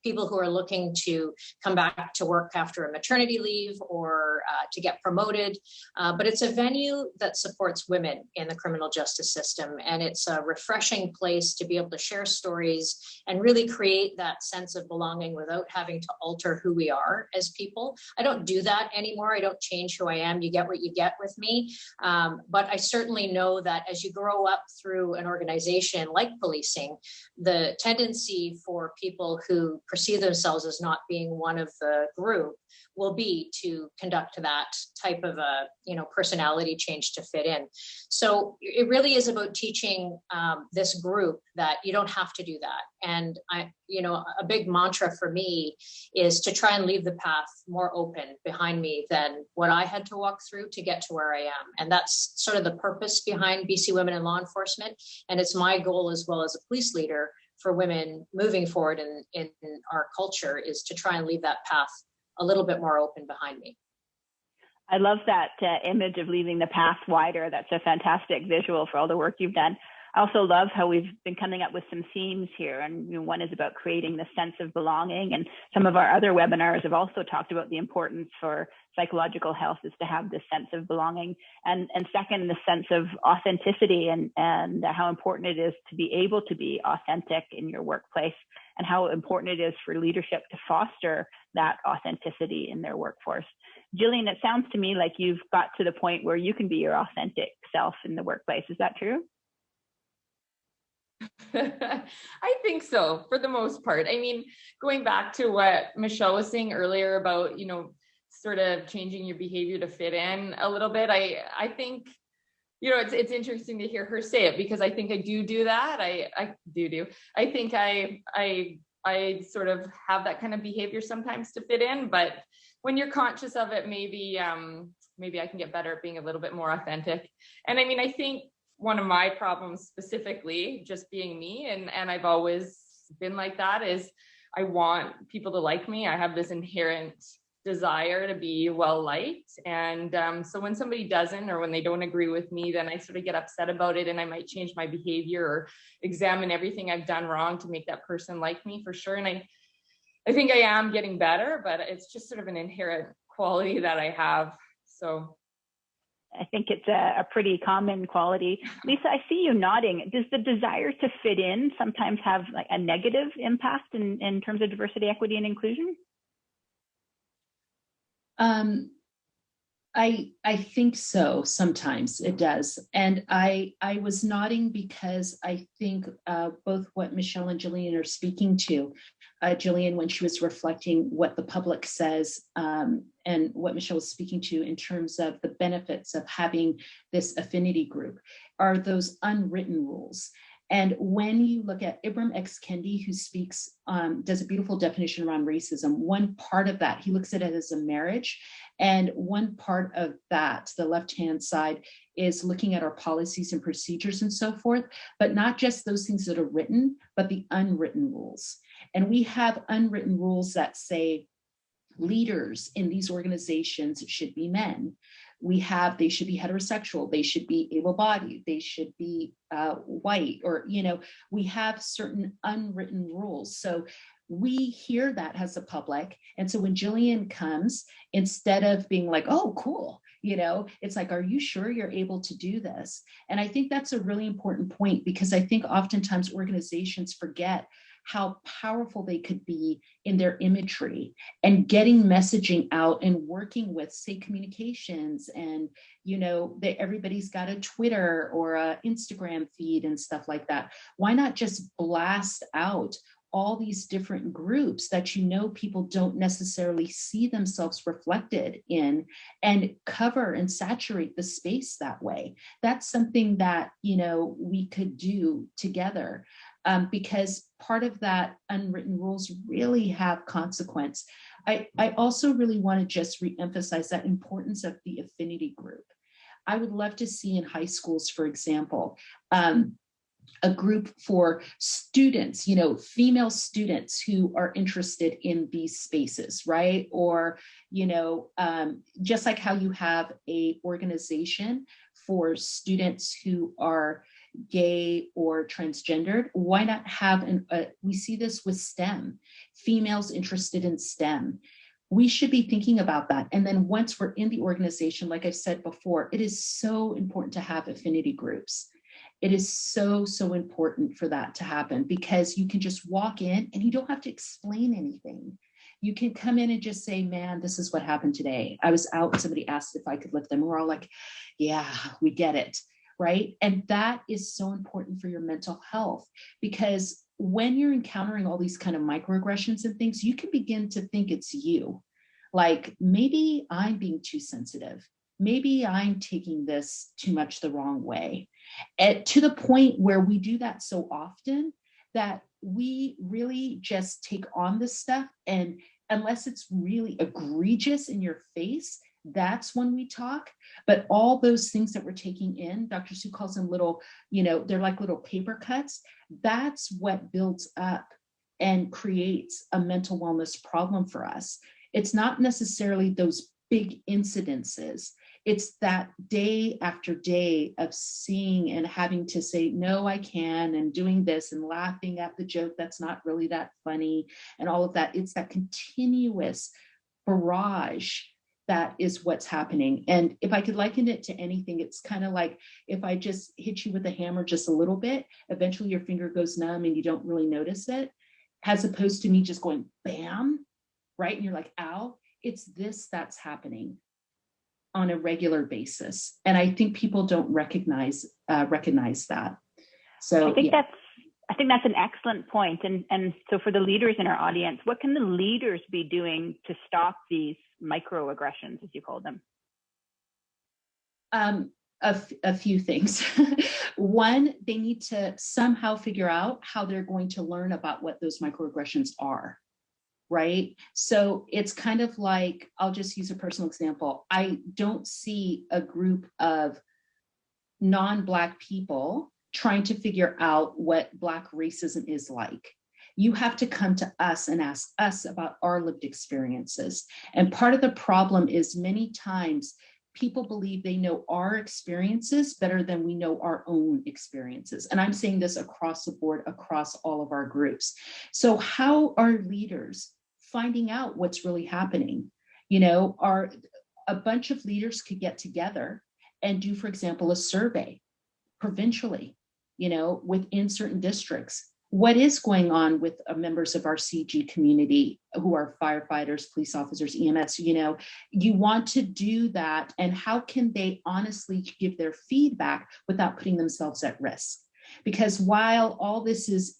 people who are looking to come back to work after a maternity leave or to get promoted. But it's a venue that supports women in the criminal justice system. And it's a refreshing place to be able to share stories and really create that sense of belonging without having to alter who we are as people. I don't do that anymore anymore. I don't change who I am. You get what you get with me. But I certainly know that as you grow up through an organization like policing, the tendency for people who perceive themselves as not being one of the group will be to conduct that type of a, personality change to fit in. So it really is about teaching this group that you don't have to do that. And a big mantra for me is to try and leave the path more open behind me than what I had to walk through to get to where I am. And that's sort of the purpose behind BC Women in Law Enforcement. And it's my goal as well as a police leader for women moving forward in our culture is to try and leave that path a little bit more open behind me. I love that image of leaving the path wider. That's a fantastic visual for all the work you've done. I also love how we've been coming up with some themes here. And one is about creating the sense of belonging. And some of our other webinars have also talked about the importance for psychological health is to have this sense of belonging. And second, the sense of authenticity and how important it is to be able to be authentic in your workplace and how important it is for leadership to foster that authenticity in their workforce. Jillian, it sounds to me like you've got to the point where you can be your authentic self in the workplace. Is that true? I think so, for the most part. I mean, going back to what Michelle was saying earlier about, sort of changing your behavior to fit in a little bit. I think, it's interesting to hear her say it because I think I do that. I do. I think I sort of have that kind of behavior sometimes to fit in, but when you're conscious of it, maybe I can get better at being a little bit more authentic. And I mean, I think one of my problems specifically, just being me, and I've always been like that, is I want people to like me. I have this inherent desire to be well liked. And so when somebody doesn't, or when they don't agree with me, then I sort of get upset about it and I might change my behavior or examine everything I've done wrong to make that person like me for sure. And I think I am getting better, but it's just sort of an inherent quality that I have. So I think it's a pretty common quality. Lisa, I see you nodding. Does the desire to fit in sometimes have like a negative impact in terms of diversity, equity, and inclusion? I think so. Sometimes it does. And I was nodding because I think both what Michelle and Jillian are speaking to, Jillian, when she was reflecting what the public says and what Michelle was speaking to in terms of the benefits of having this affinity group, are those unwritten rules. And when you look at Ibram X. Kendi, who speaks, does a beautiful definition around racism, one part of that, he looks at it as a marriage. And one part of that, the left-hand side, is looking at our policies and procedures and so forth, but not just those things that are written, but the unwritten rules. And we have unwritten rules that say leaders in these organizations should be men. They should be heterosexual, they should be able-bodied, they should be white, or, we have certain unwritten rules. So we hear that as a public. And so when Jillian comes, instead of being like, oh, cool, it's like, are you sure you're able to do this? And I think that's a really important point, because I think oftentimes organizations forget how powerful they could be in their imagery and getting messaging out and working with, say, communications, and that everybody's got a Twitter or a Instagram feed and stuff like that. Why not just blast out all these different groups that people don't necessarily see themselves reflected in, and cover and saturate the space that way? That's something that we could do together. Because part of that unwritten rules really have consequence. I also really want to just reemphasize that importance of the affinity group. I would love to see in high schools, for example, a group for students, female students who are interested in these spaces, right? Or, just like how you have a organization for students who are gay or transgendered, why not have we see this with STEM, females interested in STEM. We should be thinking about that. And then once we're in the organization, like I've said before, it is so important to have affinity groups. It is so, so important for that to happen, because you can just walk in and you don't have to explain anything. You can come in and just say, man, this is what happened today. I was out and somebody asked if I could lift them. We're all like, yeah, we get it, right? And that is so important for your mental health, because when you're encountering all these kind of microaggressions and things, you can begin to think it's you. Like, maybe I'm being too sensitive. Maybe I'm taking this too much the wrong way. And to the point where we do that so often that we really just take on this stuff, and unless it's really egregious in your face, that's when we talk. But all those things that we're taking in, Dr. Sue calls them little, they're like little paper cuts. That's what builds up and creates a mental wellness problem for us. It's not necessarily those big incidences. It's that day after day of seeing and having to say, no, I can, and doing this and laughing at the joke that's not really that funny and all of that. It's that continuous barrage that is what's happening. And if I could liken it to anything, it's kind of like if I just hit you with a hammer just a little bit, eventually your finger goes numb and you don't really notice it, as opposed to me just going bam, right? And you're like, ow, it's this that's happening on a regular basis. And I think people don't recognize that. So I think that's an excellent point. And so for the leaders in our audience, what can the leaders be doing to stop these microaggressions, as you call them? A few things. One, they need to somehow figure out how they're going to learn about what those microaggressions are. Right? So it's kind of like, I'll just use a personal example. I don't see a group of non-Black people trying to figure out what Black racism is like. You have to come to us and ask us about our lived experiences. And part of the problem is many times people believe they know our experiences better than we know our own experiences. And I'm saying this across the board, across all of our groups. So how are leaders finding out what's really happening? A bunch of leaders could get together and do, for example, a survey provincially, within certain districts. What is going on with members of our CG community who are firefighters, police officers, EMS? You want to do that, and how can they honestly give their feedback without putting themselves at risk? Because while all this is,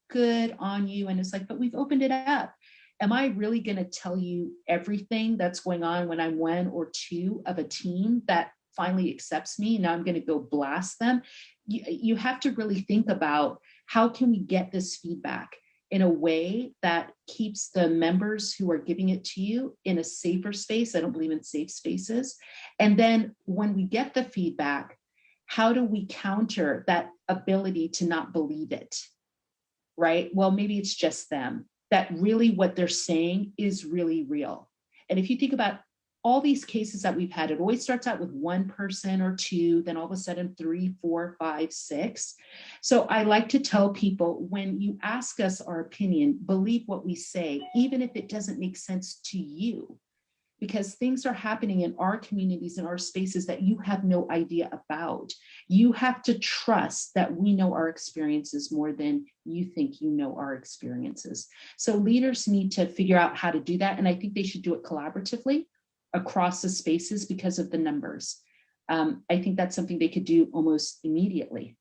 good on you, and it's like, but we've opened it up. Am I really going to tell you everything that's going on when I'm one or two of a team that finally accepts me? Now I'm going to go blast them. You have to really think about, how can we get this feedback in a way that keeps the members who are giving it to you in a safer space? I don't believe in safe spaces. And then when we get the feedback, how do we counter that ability to not believe it? Right? Well, maybe it's just them, that really what they're saying is really real. And if you think about all these cases that we've had, it always starts out with one person or two, then all of a sudden 3, 4, 5, 6. So I like to tell people, when you ask us our opinion, believe what we say, even if it doesn't make sense to you, because things are happening in our communities, in our spaces that you have no idea about. You have to trust that we know our experiences more than you think you know our experiences. So leaders need to figure out how to do that. And I think they should do it collaboratively across the spaces because of the numbers. I think that's something they could do almost immediately.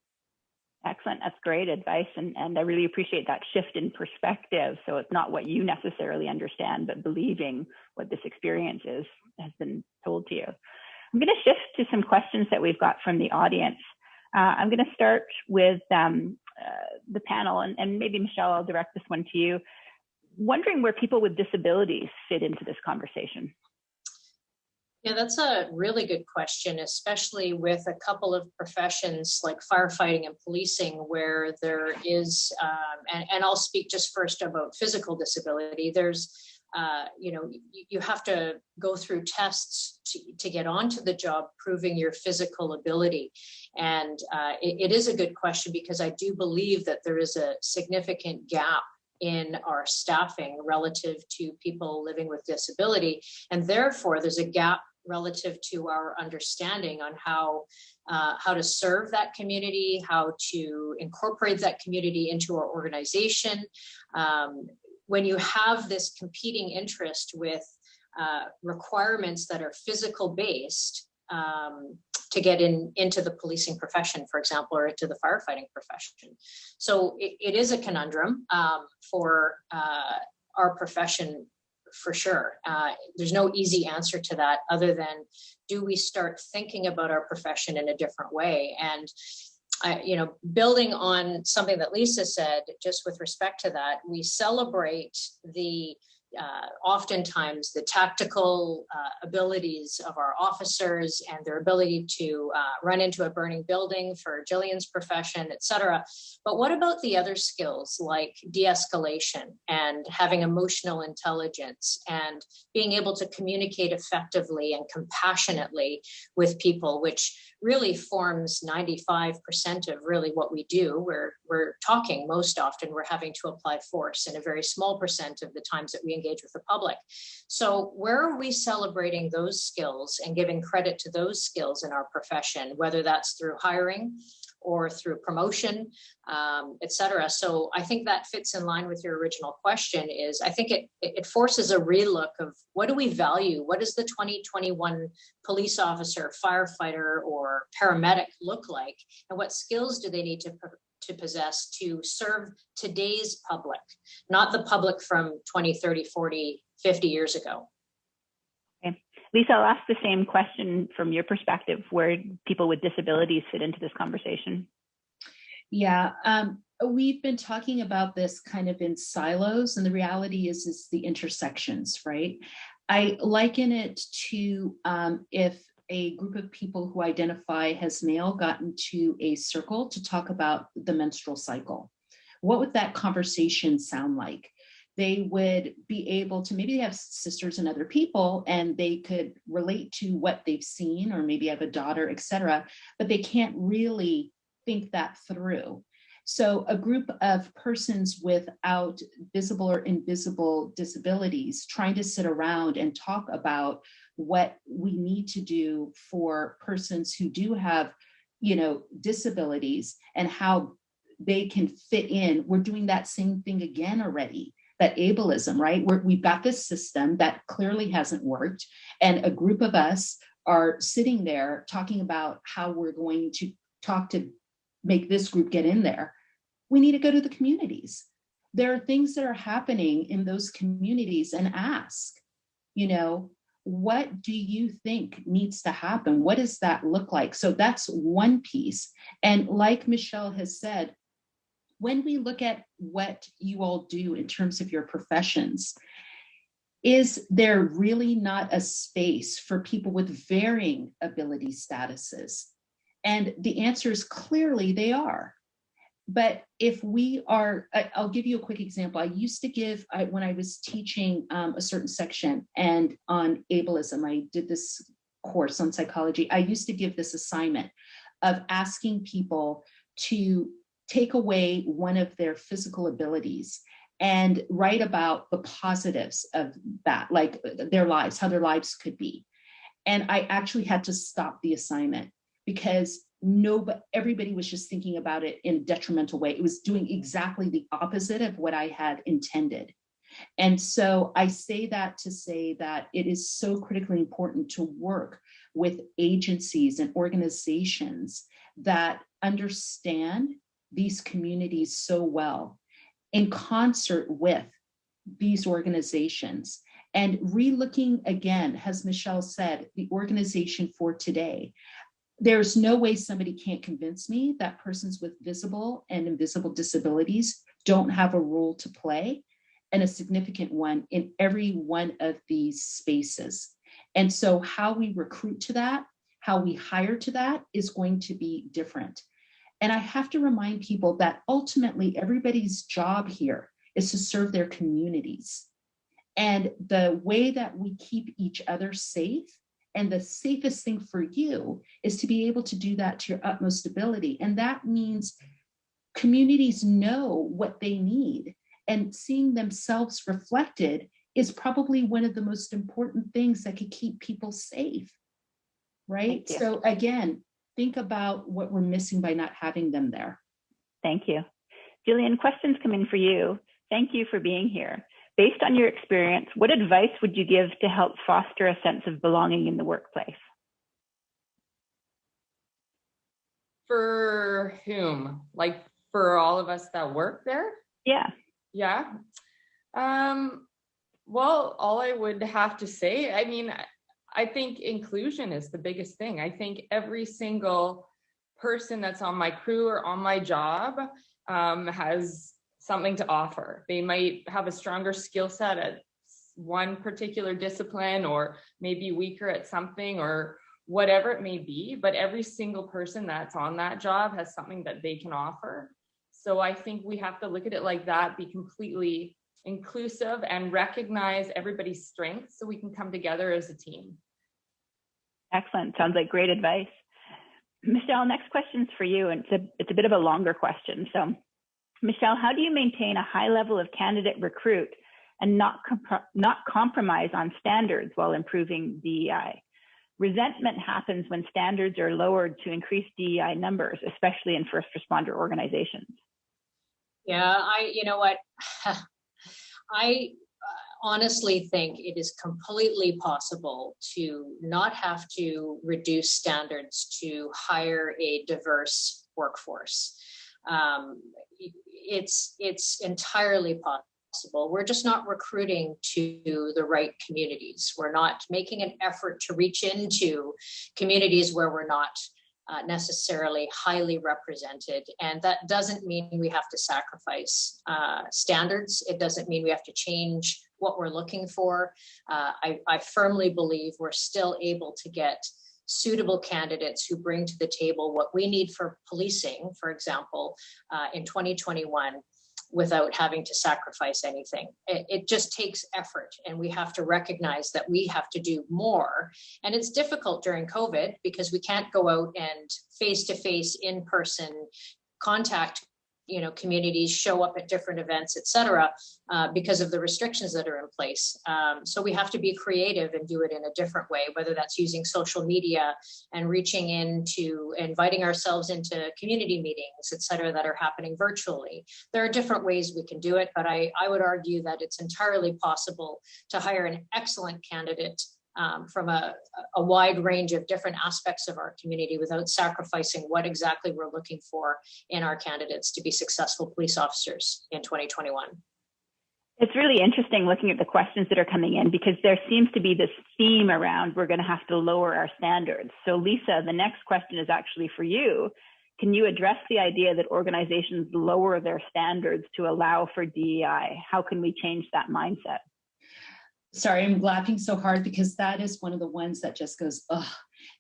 Excellent. That's great advice. And I really appreciate that shift in perspective. So it's not what you necessarily understand, but believing what this experience is, has been told to you. I'm going to shift to some questions that we've got from the audience. I'm going to start with the panel, and maybe Michelle, I'll direct this one to you. Wondering where people with disabilities fit into this conversation. Yeah, that's a really good question, especially with a couple of professions like firefighting and policing, where there is, and I'll speak just first about physical disability. There's, you have to go through tests to get onto the job, proving your physical ability. And it is a good question, because I do believe that there is a significant gap in our staffing relative to people living with disability. And therefore, there's a gap relative to our understanding on how to serve that community, how to incorporate that community into our organization. when you have this competing interest with requirements that are physical based, to get into the policing profession, for example, or into the firefighting profession. So it is a conundrum for our profession, for sure. There's no easy answer to that other than, do we start thinking about our profession in a different way? And building on something that Lisa said, just with respect to that, we celebrate the oftentimes the tactical abilities of our officers and their ability to run into a burning building for Jillian's profession, et cetera. But what about the other skills like de-escalation and having emotional intelligence and being able to communicate effectively and compassionately with people, which really forms 95% of really what we do. We're talking most often, we're having to apply force in a very small percent of the times that we engage with the public. So where are we celebrating those skills and giving credit to those skills in our profession, whether that's through hiring or through promotion, et cetera. So I think that fits in line with your original question. Is I think it forces a relook of, what do we value? What does the 2021 police officer, firefighter, or paramedic look like? And what skills do they need to possess to serve today's public, not the public from 20, 30, 40, 50 years ago? Okay. Lisa, I'll ask the same question from your perspective. Where people with disabilities fit into this conversation? Yeah, we've been talking about this kind of in silos, and the reality is the intersections, right? I liken it to if a group of people who identify as male got into a circle to talk about the menstrual cycle. What would that conversation sound like? They would be able to, maybe they have sisters and other people, and they could relate to what they've seen, or maybe have a daughter, et cetera, but they can't really think that through. So a group of persons without visible or invisible disabilities trying to sit around and talk about what we need to do for persons who do have, disabilities and how they can fit in. We're doing that same thing again already, that ableism, right? We've got this system that clearly hasn't worked, and a group of us are sitting there talking about how we're going to talk to make this group get in there. We need to go to the communities. There are things that are happening in those communities, and ask, what do you think needs to happen? What does that look like? So that's one piece. And like Michelle has said, when we look at what you all do in terms of your professions, is there really not a space for people with varying ability statuses? And the answer is clearly they are. But if we are, I'll give you a quick example. I used to give, when I was teaching a certain section and on ableism, I did this course on psychology. I used to give this assignment of asking people to take away one of their physical abilities and write about the positives of that, like their lives, how their lives could be. And I actually had to stop the assignment because everybody was just thinking about it in a detrimental way. It was doing exactly the opposite of what I had intended. And so I say that to say that it is so critically important to work with agencies and organizations that understand these communities so well, in concert with these organizations, and relooking again, as Michelle said, the organization for today. There's no way somebody can't convince me that persons with visible and invisible disabilities don't have a role to play, and a significant one, in every one of these spaces. And so how we recruit to that, how we hire to that, is going to be different. And I have to remind people that ultimately everybody's job here is to serve their communities. And the way that we keep each other safe, and the safest thing for you, is to be able to do that to your utmost ability. And that means communities know what they need, and seeing themselves reflected is probably one of the most important things that could keep people safe, right? So again, think about what we're missing by not having them there. Thank you. Jillian, questions come in for you. Thank you for being here. based on your experience, what advice would you give to help foster a sense of belonging in the workplace? For whom? Like for all of us that work there? Yeah. Yeah. Well, all I would have to say, I mean, I think inclusion is the biggest thing. I think every single person that's on my crew or on my job has something to offer. They might have a stronger skill set at one particular discipline, or maybe weaker at something, or whatever it may be, but every single person that's on that job has something that they can offer. So I think we have to look at it like that, be completely inclusive and recognize everybody's strengths so we can come together as a team. Excellent. Sounds like great advice. Michelle, next question's for you, and it's a bit of a longer question. So, Michelle, how do you maintain a high level of candidate recruit and not compromise on standards while improving DEI? Resentment happens when standards are lowered to increase DEI numbers, especially in first responder organizations. Yeah, you know what? I honestly think it is completely possible to not have to reduce standards to hire a diverse workforce. It's entirely possible. We're just not recruiting to the right communities. We're not making an effort to reach into communities where we're not necessarily highly represented. And that doesn't mean we have to sacrifice standards. It doesn't mean we have to change what we're looking for. I firmly believe we're still able to get suitable candidates who bring to the table what we need for policing, for example, in 2021, without having to sacrifice anything. It just takes effort, and we have to recognize that we have to do more. And it's difficult during COVID because we can't go out and face-to-face, in-person contact, communities, show up at different events, et cetera, because of the restrictions that are in place. So we have to be creative and do it in a different way, whether that's using social media and reaching into, inviting ourselves into community meetings, et cetera, that are happening virtually. There are different ways we can do it, but I would argue that it's entirely possible to hire an excellent candidate from a wide range of different aspects of our community without sacrificing what exactly we're looking for in our candidates to be successful police officers in 2021. It's really interesting looking at the questions that are coming in, because there seems to be this theme around we're going to have to lower our standards. So Lisa, the next question is actually for you. Can you address the idea that organizations lower their standards to allow for DEI? How can we change that mindset? Sorry, I'm laughing so hard because that is one of the ones that just goes, ugh.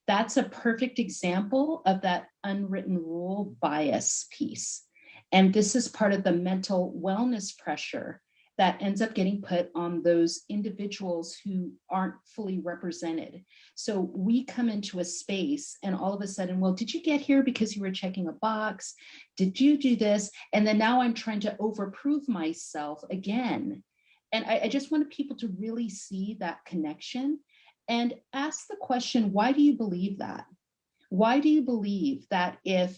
That's a perfect example of that unwritten rule bias piece. And this is part of the mental wellness pressure that ends up getting put on those individuals who aren't fully represented. So we come into a space and all of a sudden, well, did you get here because you were checking a box? Did you do this? And then now I'm trying to overprove myself again. And I just wanted people to really see that connection and ask the question, why do you believe that? Why do you believe that if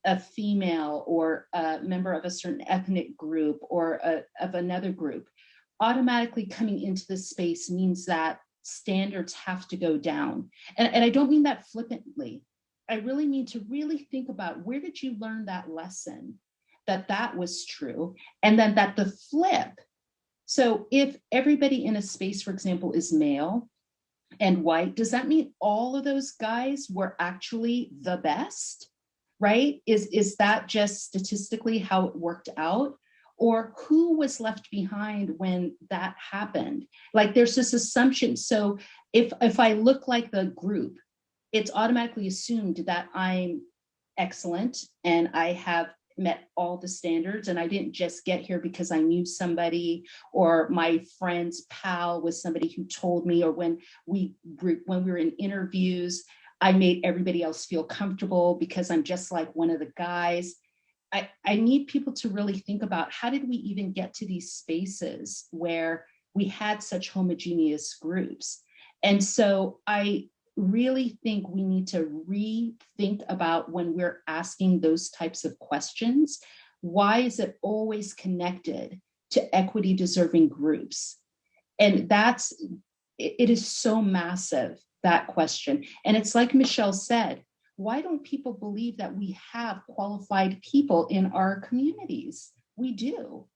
a female or a member of a certain ethnic group or of another group automatically coming into this space means that standards have to go down? And I don't mean that flippantly. I really mean to really think about, where did you learn that lesson, that was true? And then that the flip. So if everybody in a space, for example, is male and white, does that mean all of those guys were actually the best, right? Is that just statistically how it worked out? Or who was left behind when that happened? Like, there's this assumption. So if I look like the group, it's automatically assumed that I'm excellent and I have met all the standards, and I didn't just get here because I knew somebody, or my friend's pal was somebody who told me, or when we were in interviews, I made everybody else feel comfortable because I'm just like one of the guys. I need people to really think about, how did we even get to these spaces where we had such homogeneous groups? And so I really think we need to rethink about, when we're asking those types of questions, why is it always connected to equity deserving groups? And it is so massive, that question. And it's like Michelle said, why don't people believe that we have qualified people in our communities? We do.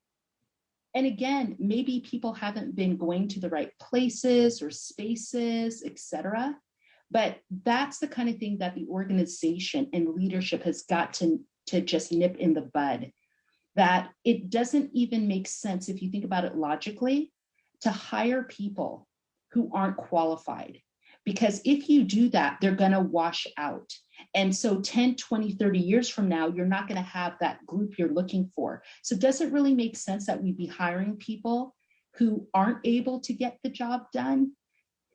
And again, maybe people haven't been going to the right places or spaces, etc. But that's the kind of thing that the organization and leadership has got to just nip in the bud. That it doesn't even make sense, if you think about it logically, to hire people who aren't qualified. Because if you do that, they're going to wash out. And so 10, 20, 30 years from now, you're not going to have that group you're looking for. So does it really make sense that we be hiring people who aren't able to get the job done,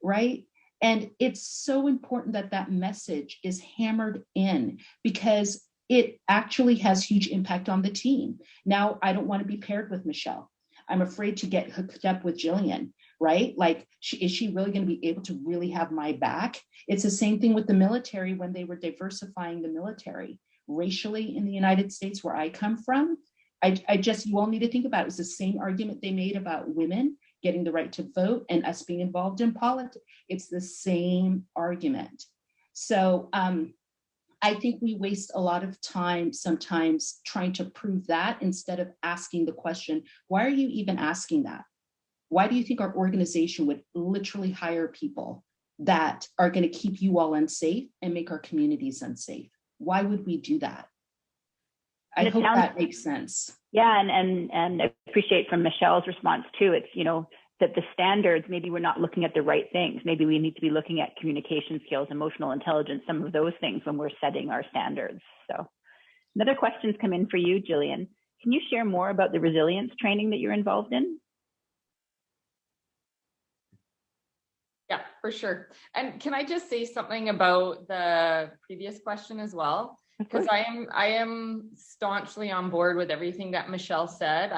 right? And it's so important that that message is hammered in, because it actually has huge impact on the team. Now, I don't want to be paired with Michelle. I'm afraid to get hooked up with Jillian, right? Like, is she really going to be able to really have my back? It's the same thing with the military when they were diversifying the military. Racially in the United States, where I come from, you all need to think about it. It was the same argument they made about women getting the right to vote and us being involved in politics. It's the same argument. So I think we waste a lot of time sometimes trying to prove that instead of asking the question, why are you even asking that? Why do you think our organization would literally hire people that are going to keep you all unsafe and make our communities unsafe? Why would we do that? I hope that makes sense. Yeah, and I appreciate from Michelle's response too. It's, that the standards, maybe we're not looking at the right things. Maybe we need to be looking at communication skills, emotional intelligence, some of those things when we're setting our standards. So another question's come in for you, Jillian. Can you share more about the resilience training that you're involved in? Yeah, for sure. And can I just say something about the previous question as well? Because I am staunchly on board with everything that Michelle said.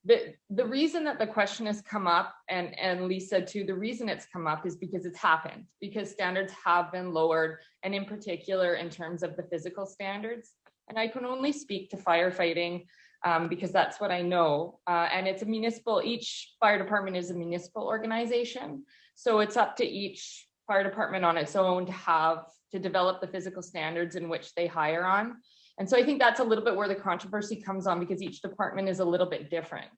The reason that the question has come up, and Lisa too, the reason it's come up is because it's happened, because standards have been lowered, and in particular in terms of the physical standards. And I can only speak to firefighting because that's what I know. And it's each fire department is a municipal organization. So it's up to each fire department on its own to develop the physical standards in which they hire on. And so I think that's a little bit where the controversy comes on, because each department is a little bit different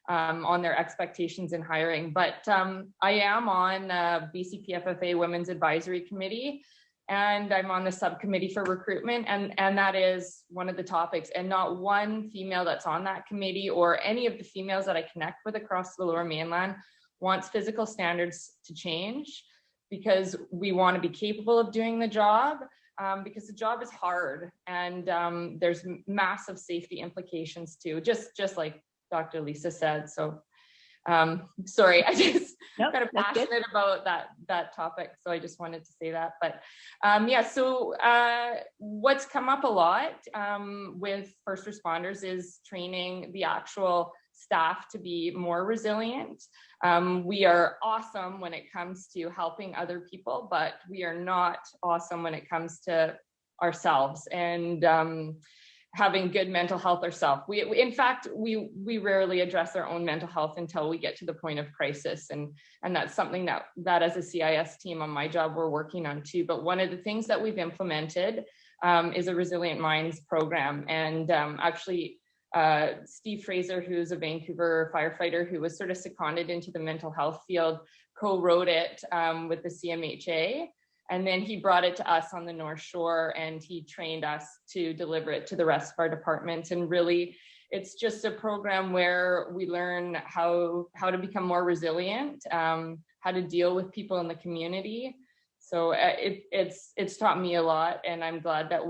on their expectations in hiring. But I am on BCPFFA Women's Advisory Committee, and I'm on the subcommittee for recruitment, and that is one of the topics. And not one female that's on that committee, or any of the females that I connect with across the Lower Mainland, wants physical standards to change, because we want to be capable of doing the job. Because the job is hard, and there's massive safety implications too, just like Dr. Lisa said. So sorry, I just kind of passionate about that topic. So I just wanted to say that. But yeah, so what's come up a lot with first responders is training the actual staff to be more resilient. We are awesome when it comes to helping other people, but we are not awesome when it comes to ourselves and having good mental health ourselves. In fact, we rarely address our own mental health until we get to the point of crisis. And that's something that as a CIS team on my job, we're working on too. But one of the things that we've implemented is a Resilient Minds program. And actually, Steve Fraser, who's a Vancouver firefighter who was sort of seconded into the mental health field, co-wrote it with the CMHA. And then he brought it to us on the North Shore, and he trained us to deliver it to the rest of our departments. And really, it's just a program where we learn how to become more resilient, how to deal with people in the community. So it's taught me a lot, and I'm glad that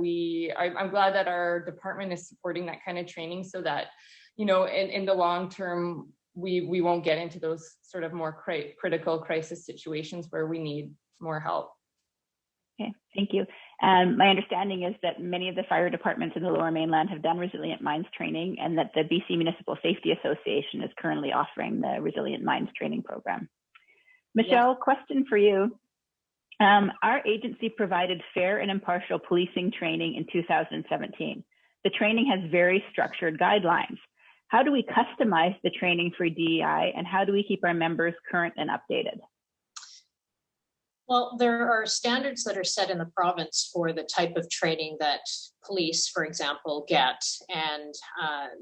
I'm glad that our department is supporting that kind of training, so that, in the long term, we won't get into those sort of more critical crisis situations where we need more help. Okay, thank you. My understanding is that many of the fire departments in the Lower Mainland have done Resilient Minds training, and that the BC Municipal Safety Association is currently offering the Resilient Minds training program. Michelle, question for you. Our agency provided fair and impartial policing training in 2017. The training has very structured guidelines. How do we customize the training for DEI, and how do we keep our members current and updated? Well, there are standards that are set in the province for the type of training that police, for example, get. And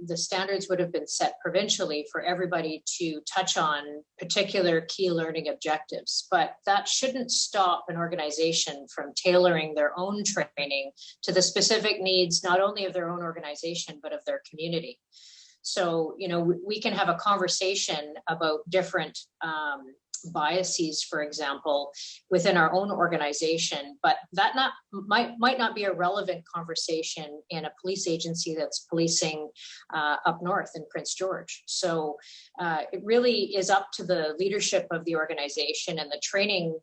the standards would have been set provincially for everybody to touch on particular key learning objectives. But that shouldn't stop an organization from tailoring their own training to the specific needs, not only of their own organization, but of their community. So, we can have a conversation about different biases, for example, within our own organization, but that might not be a relevant conversation in a police agency that's policing up north in Prince George. So it really is up to the leadership of the organization and the training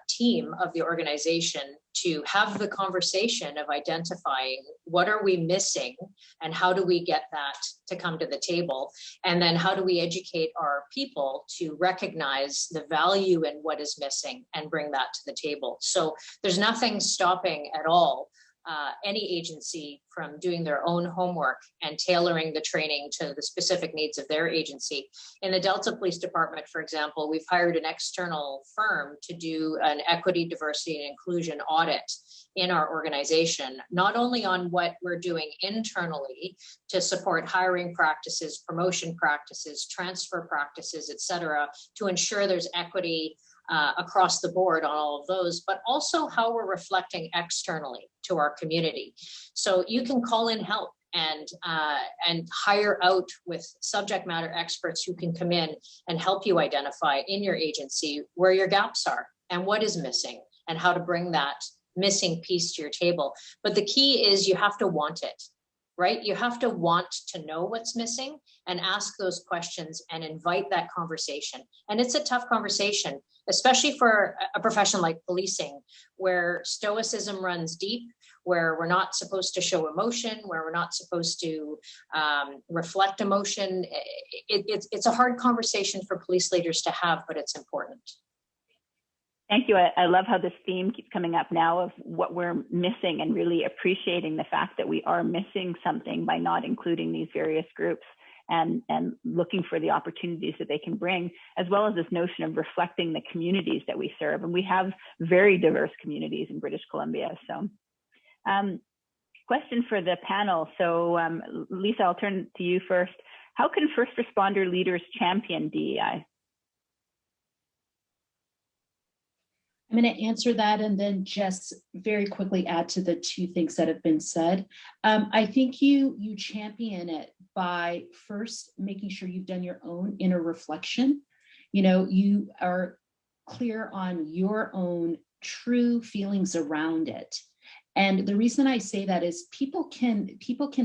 team of the organization to have the conversation of identifying what are we missing and how do we get that to come to the table, and then how do we educate our people to recognize the value in what is missing and bring that to the table. So there's nothing stopping at all any agency from doing their own homework and tailoring the training to the specific needs of their agency. In the Delta Police Department, for example, we've hired an external firm to do an equity, diversity, and inclusion audit in our organization, not only on what we're doing internally to support hiring practices, promotion practices, transfer practices, et cetera, to ensure there's equity across the board on all of those, but also how we're reflecting externally to our community. So you can call in help and hire out with subject matter experts who can come in and help you identify in your agency where your gaps are and what is missing and how to bring that missing piece to your table. But the key is you have to want it, right? You have to want to know what's missing and ask those questions and invite that conversation. And it's a tough conversation, especially for a profession like policing, where stoicism runs deep, where we're not supposed to show emotion, where we're not supposed to reflect emotion. It's a hard conversation for police leaders to have, but it's important. Thank you. I love how this theme keeps coming up now of what we're missing, and really appreciating the fact that we are missing something by not including these various groups, and looking for the opportunities that they can bring, as well as this notion of reflecting the communities that we serve. And we have very diverse communities in British Columbia. So question for the panel. So Lisa, I'll turn to you first. How can first responder leaders champion DEI? I'm going to answer that and then just very quickly add to the two things that have been said. I think you champion it by first making sure you've done your own inner reflection. You are clear on your own true feelings around it. And the reason I say that is people can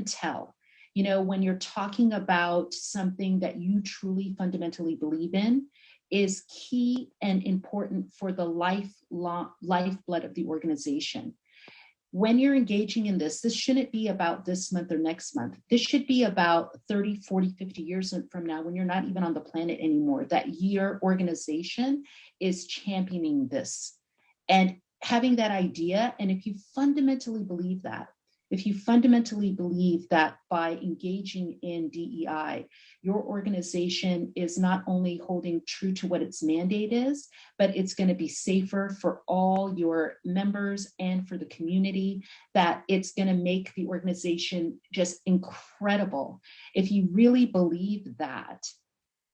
tell, when you're talking about something that you truly fundamentally believe in is key and important for the lifeblood of the organization. When you're engaging in this shouldn't be about this month or next month. This should be about 30, 40, 50 years from now, when you're not even on the planet anymore, that your organization is championing this and having that idea. And if you fundamentally believe that, by engaging in DEI, your organization is not only holding true to what its mandate is, but it's going to be safer for all your members and for the community, that it's going to make the organization just incredible. If you really believe that,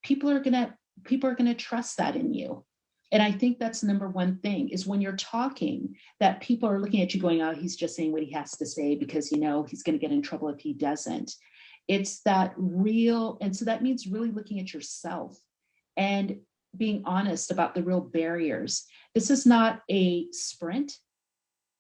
people are going to trust that in you. And I think that's the number one thing, is when you're talking, that people are looking at you going, oh, he's just saying what he has to say because, he's going to get in trouble if he doesn't. It's that real. And so that means really looking at yourself and being honest about the real barriers. This is not a sprint.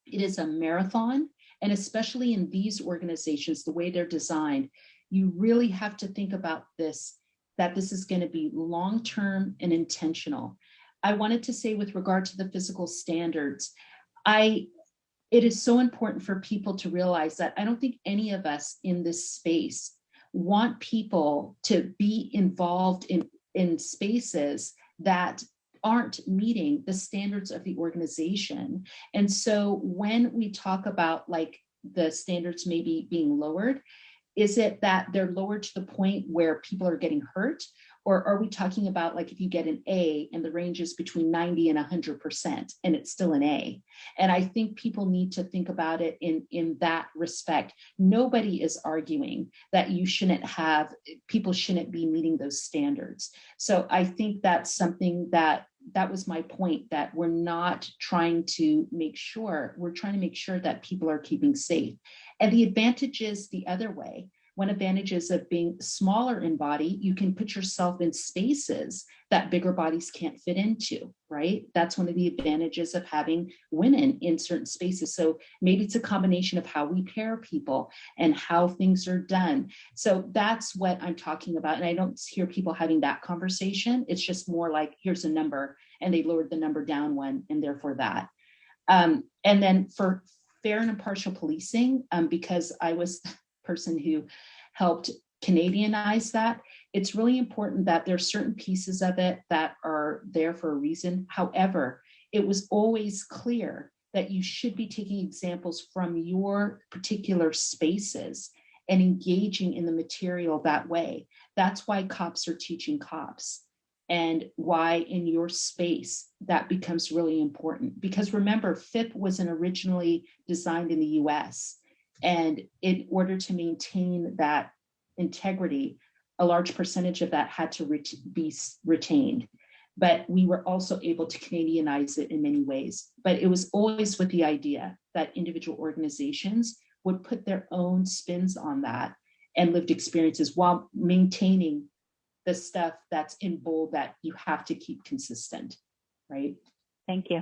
It is a marathon. And especially in these organizations, the way they're designed, you really have to think about this, that this is going to be long-term and intentional. I wanted to say, with regard to the physical standards, it is so important for people to realize that I don't think any of us in this space want people to be involved in spaces that aren't meeting the standards of the organization. And so when we talk about the standards maybe being lowered, Is it that they're lowered to the point where people are getting hurt? Or are we talking about like if you get an A and the range is between 90 and 100% and it's still an A? And I think people need to think about it in that respect. Nobody is arguing that people shouldn't be meeting those standards. So I think that's something that was my point, that we're trying to make sure that people are keeping safe. And the advantage is the other way. One advantage is of being smaller in body, you can put yourself in spaces that bigger bodies can't fit into, right? That's one of the advantages of having women in certain spaces. So maybe it's a combination of how we pair people and how things are done. So that's what I'm talking about. And I don't hear people having that conversation. It's just more like, here's a number, and they lowered the number down one, and therefore that. And then for fair and impartial policing, because I was person who helped Canadianize that, it's really important that there's certain pieces of it that are there for a reason. However, it was always clear that you should be taking examples from your particular spaces and engaging in the material that way. That's why cops are teaching cops, and why in your space that becomes really important. Because remember, FIP wasn't originally designed in the US. And in order to maintain that integrity, a large percentage of that had to be retained. But we were also able to Canadianize it in many ways. But it was always with the idea that individual organizations would put their own spins on that and lived experiences while maintaining the stuff that's in bold that you have to keep consistent, right? Thank you.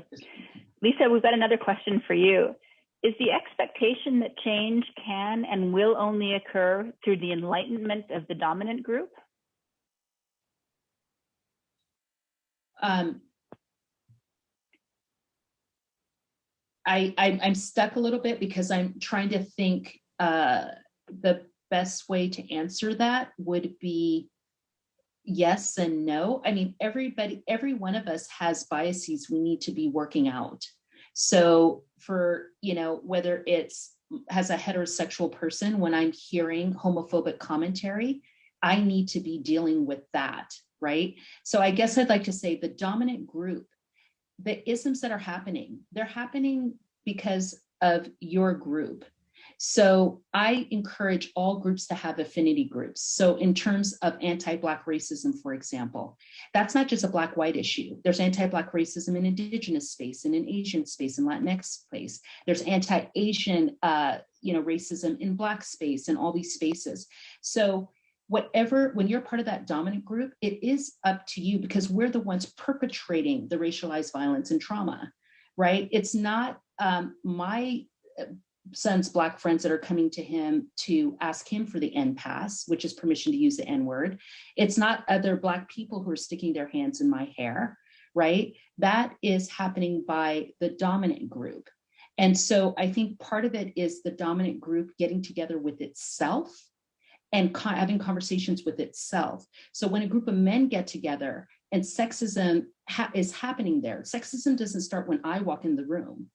Lisa, we've got another question for you. Is the expectation that change can and will only occur through the enlightenment of the dominant group? I'm stuck a little bit because I'm trying to think the best way to answer that would be yes and no. I mean, every one of us has biases we need to be working out. So for, whether it's as a heterosexual person, when I'm hearing homophobic commentary, I need to be dealing with that, right? So I guess I'd like to say the dominant group, the isms that are happening, they're happening because of your group. So I encourage all groups to have affinity groups. So in terms of anti-Black racism, for example, that's not just a Black-white issue. There's anti-Black racism in Indigenous space, and in Asian space, and Latinx space. There's anti-Asian, racism in Black space, and all these spaces. So when you're part of that dominant group, it is up to you, because we're the ones perpetrating the racialized violence and trauma, right? It's not my son's Black friends that are coming to him to ask him for the NPAS, which is permission to use the N-word. It's not other Black people who are sticking their hands in my hair, right? That is happening by the dominant group. And so I think part of it is the dominant group getting together with itself and having conversations with itself. So when a group of men get together and sexism is happening there, sexism doesn't start when I walk in the room.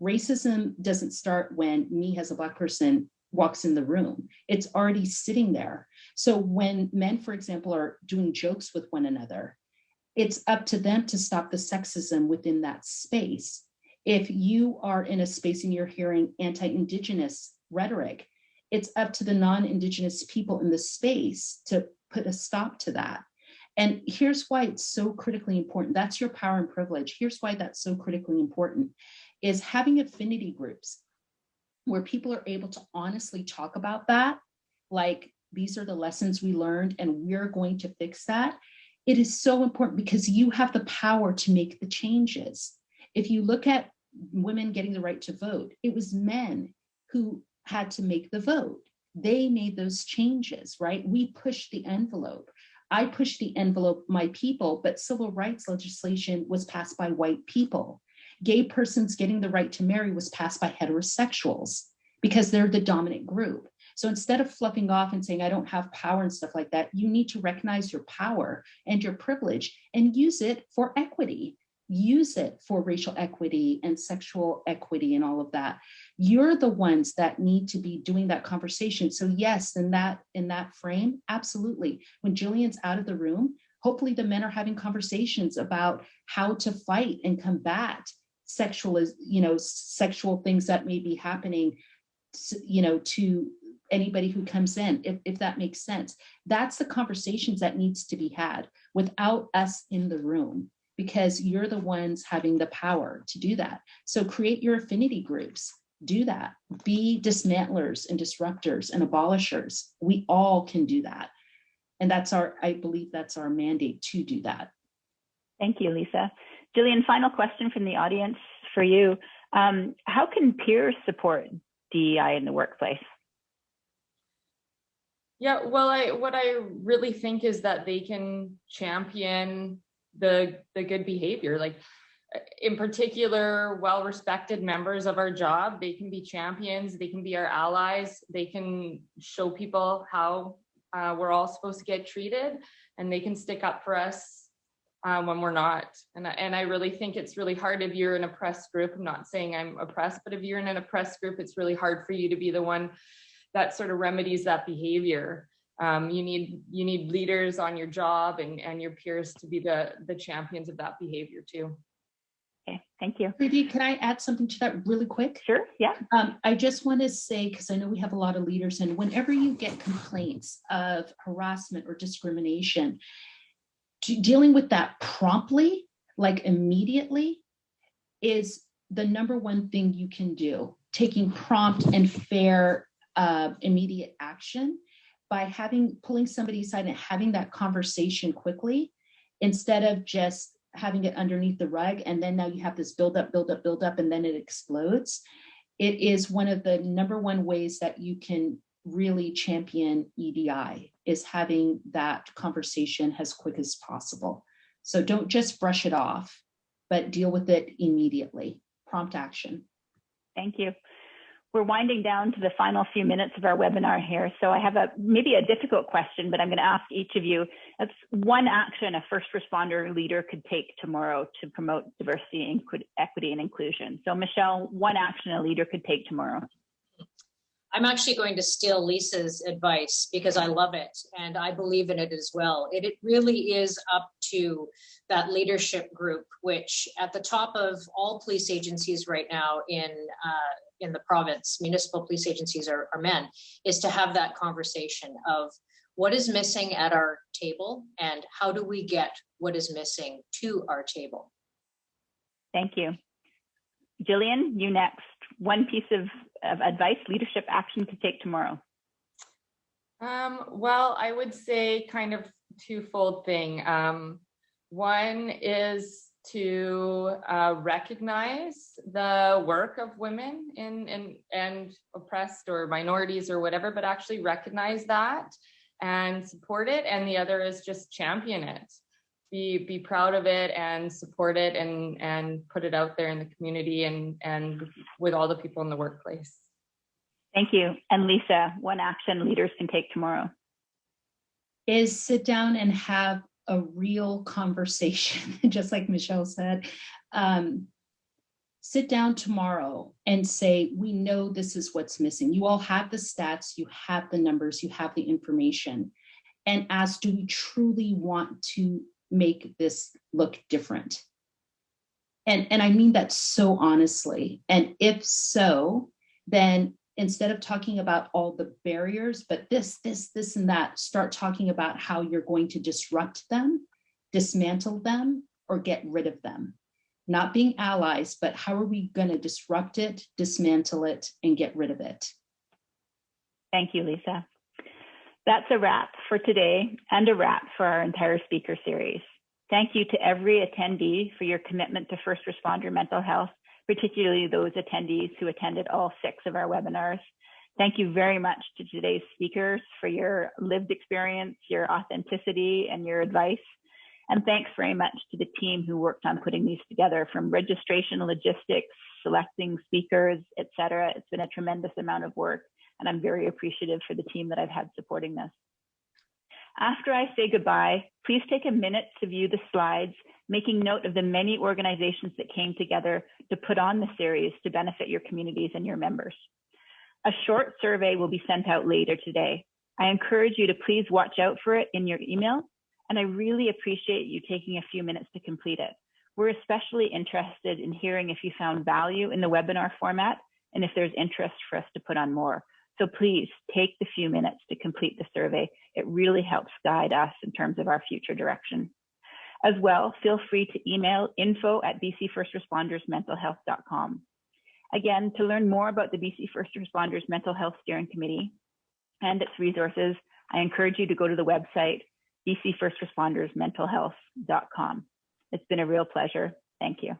Racism doesn't start when me as a Black person walks in the room. It's already sitting there. So when men, for example, are doing jokes with one another, it's up to them to stop the sexism within that space. If you are in a space and you're hearing anti-Indigenous rhetoric, it's up to the non-Indigenous people in the space to put a stop to that. And here's why it's so critically important. That's your power and privilege. Here's why that's so critically important, is having affinity groups where people are able to honestly talk about that. Like, these are the lessons we learned and we're going to fix that. It is so important because you have the power to make the changes. If you look at women getting the right to vote, it was men who had to make the vote. They made those changes, right? We pushed the envelope. I pushed the envelope, my people, but civil rights legislation was passed by white people. Gay persons getting the right to marry was passed by heterosexuals because they're the dominant group. So instead of fluffing off and saying, I don't have power and stuff like that, you need to recognize your power and your privilege and use it for equity. use it for racial equity and sexual equity and all of that. You're the ones that need to be doing that conversation. So yes, in that frame, absolutely. When Jillian's out of the room, hopefully the men are having conversations about how to fight and combat sexual things that may be happening, to anybody who comes in, if that makes sense. That's the conversations that needs to be had without us in the room, because you're the ones having the power to do that. So create your affinity groups, do that. Be dismantlers and disruptors and abolishers. We all can do that. And I believe that's our mandate to do that. Thank you, Lisa. Jillian, final question from the audience for you. How can peers support DEI in the workplace? Yeah, well, what I really think is that they can champion the good behavior. Like, in particular, well-respected members of our job, they can be champions, they can be our allies, they can show people how we're all supposed to get treated, and they can stick up for us when we're not. And I really think it's really hard if you're an oppressed group. I'm not saying I'm oppressed, but if you're in an oppressed group, it's really hard for you to be the one that sort of remedies that behavior. You need leaders on your job and your peers to be the champions of that behavior too. Okay, thank you. Preeti, can I add something to that really quick? Sure, yeah. I just want to say, because I know we have a lot of leaders, and whenever you get complaints of harassment or discrimination, dealing with that promptly, like immediately, is the number one thing you can do. Taking prompt and fair immediate action by pulling somebody aside and having that conversation quickly, instead of just having it underneath the rug, and then now you have this build up, and then it explodes. It is one of the number one ways that you can really champion EDI, is having that conversation as quick as possible. So don't just brush it off, but deal with it immediately. Prompt action. Thank you. We're winding down to the final few minutes of our webinar here. So I have maybe a difficult question, but I'm going to ask each of you. That's one action a first responder leader could take tomorrow to promote diversity, equity, and inclusion. So Michelle, one action a leader could take tomorrow. I'm actually going to steal Lisa's advice because I love it and I believe in it as well. It really is up to that leadership group, which at the top of all police agencies right now in the province, municipal police agencies are men, is to have that conversation of what is missing at our table and how do we get what is missing to our table. Thank you. Jillian, you next. One piece of advice, leadership action to take tomorrow. Well, I would say kind of twofold thing. One is to recognize the work of women and oppressed or minorities or whatever, but actually recognize that and support it. And the other is just champion it. Be proud of it and support it and put it out there in the community and with all the people in the workplace. Thank you. And Lisa, one action leaders can take tomorrow is sit down and have a real conversation, just like Michelle said. Sit down tomorrow and say, we know this is what's missing. You all have the stats, you have the numbers, you have the information. And ask, do we truly want to make this look different? And I mean that so honestly. And if so, then instead of talking about all the barriers, but this, and that, start talking about how you're going to disrupt them, dismantle them, or get rid of them. Not being allies, but how are we going to disrupt it, dismantle it, and get rid of it? Thank you, Lisa. That's a wrap for today and a wrap for our entire speaker series. Thank you to every attendee for your commitment to first responder mental health, particularly those attendees who attended all 6 of our webinars. Thank you very much to today's speakers for your lived experience, your authenticity, and your advice. And thanks very much to the team who worked on putting these together, from registration, logistics, selecting speakers, etc. It's been a tremendous amount of work, and I'm very appreciative for the team that I've had supporting this. After I say goodbye, please take a minute to view the slides, making note of the many organizations that came together to put on the series to benefit your communities and your members. A short survey will be sent out later today. I encourage you to please watch out for it in your email, and I really appreciate you taking a few minutes to complete it. We're especially interested in hearing if you found value in the webinar format and if there's interest for us to put on more. So please take the few minutes to complete the survey. It really helps guide us in terms of our future direction. As well, feel free to email info@bcfirstrespondersmentalhealth.com. Again, to learn more about the BC First Responders Mental Health Steering Committee and its resources, I encourage you to go to the website, bcfirstrespondersmentalhealth.com. It's been a real pleasure. Thank you.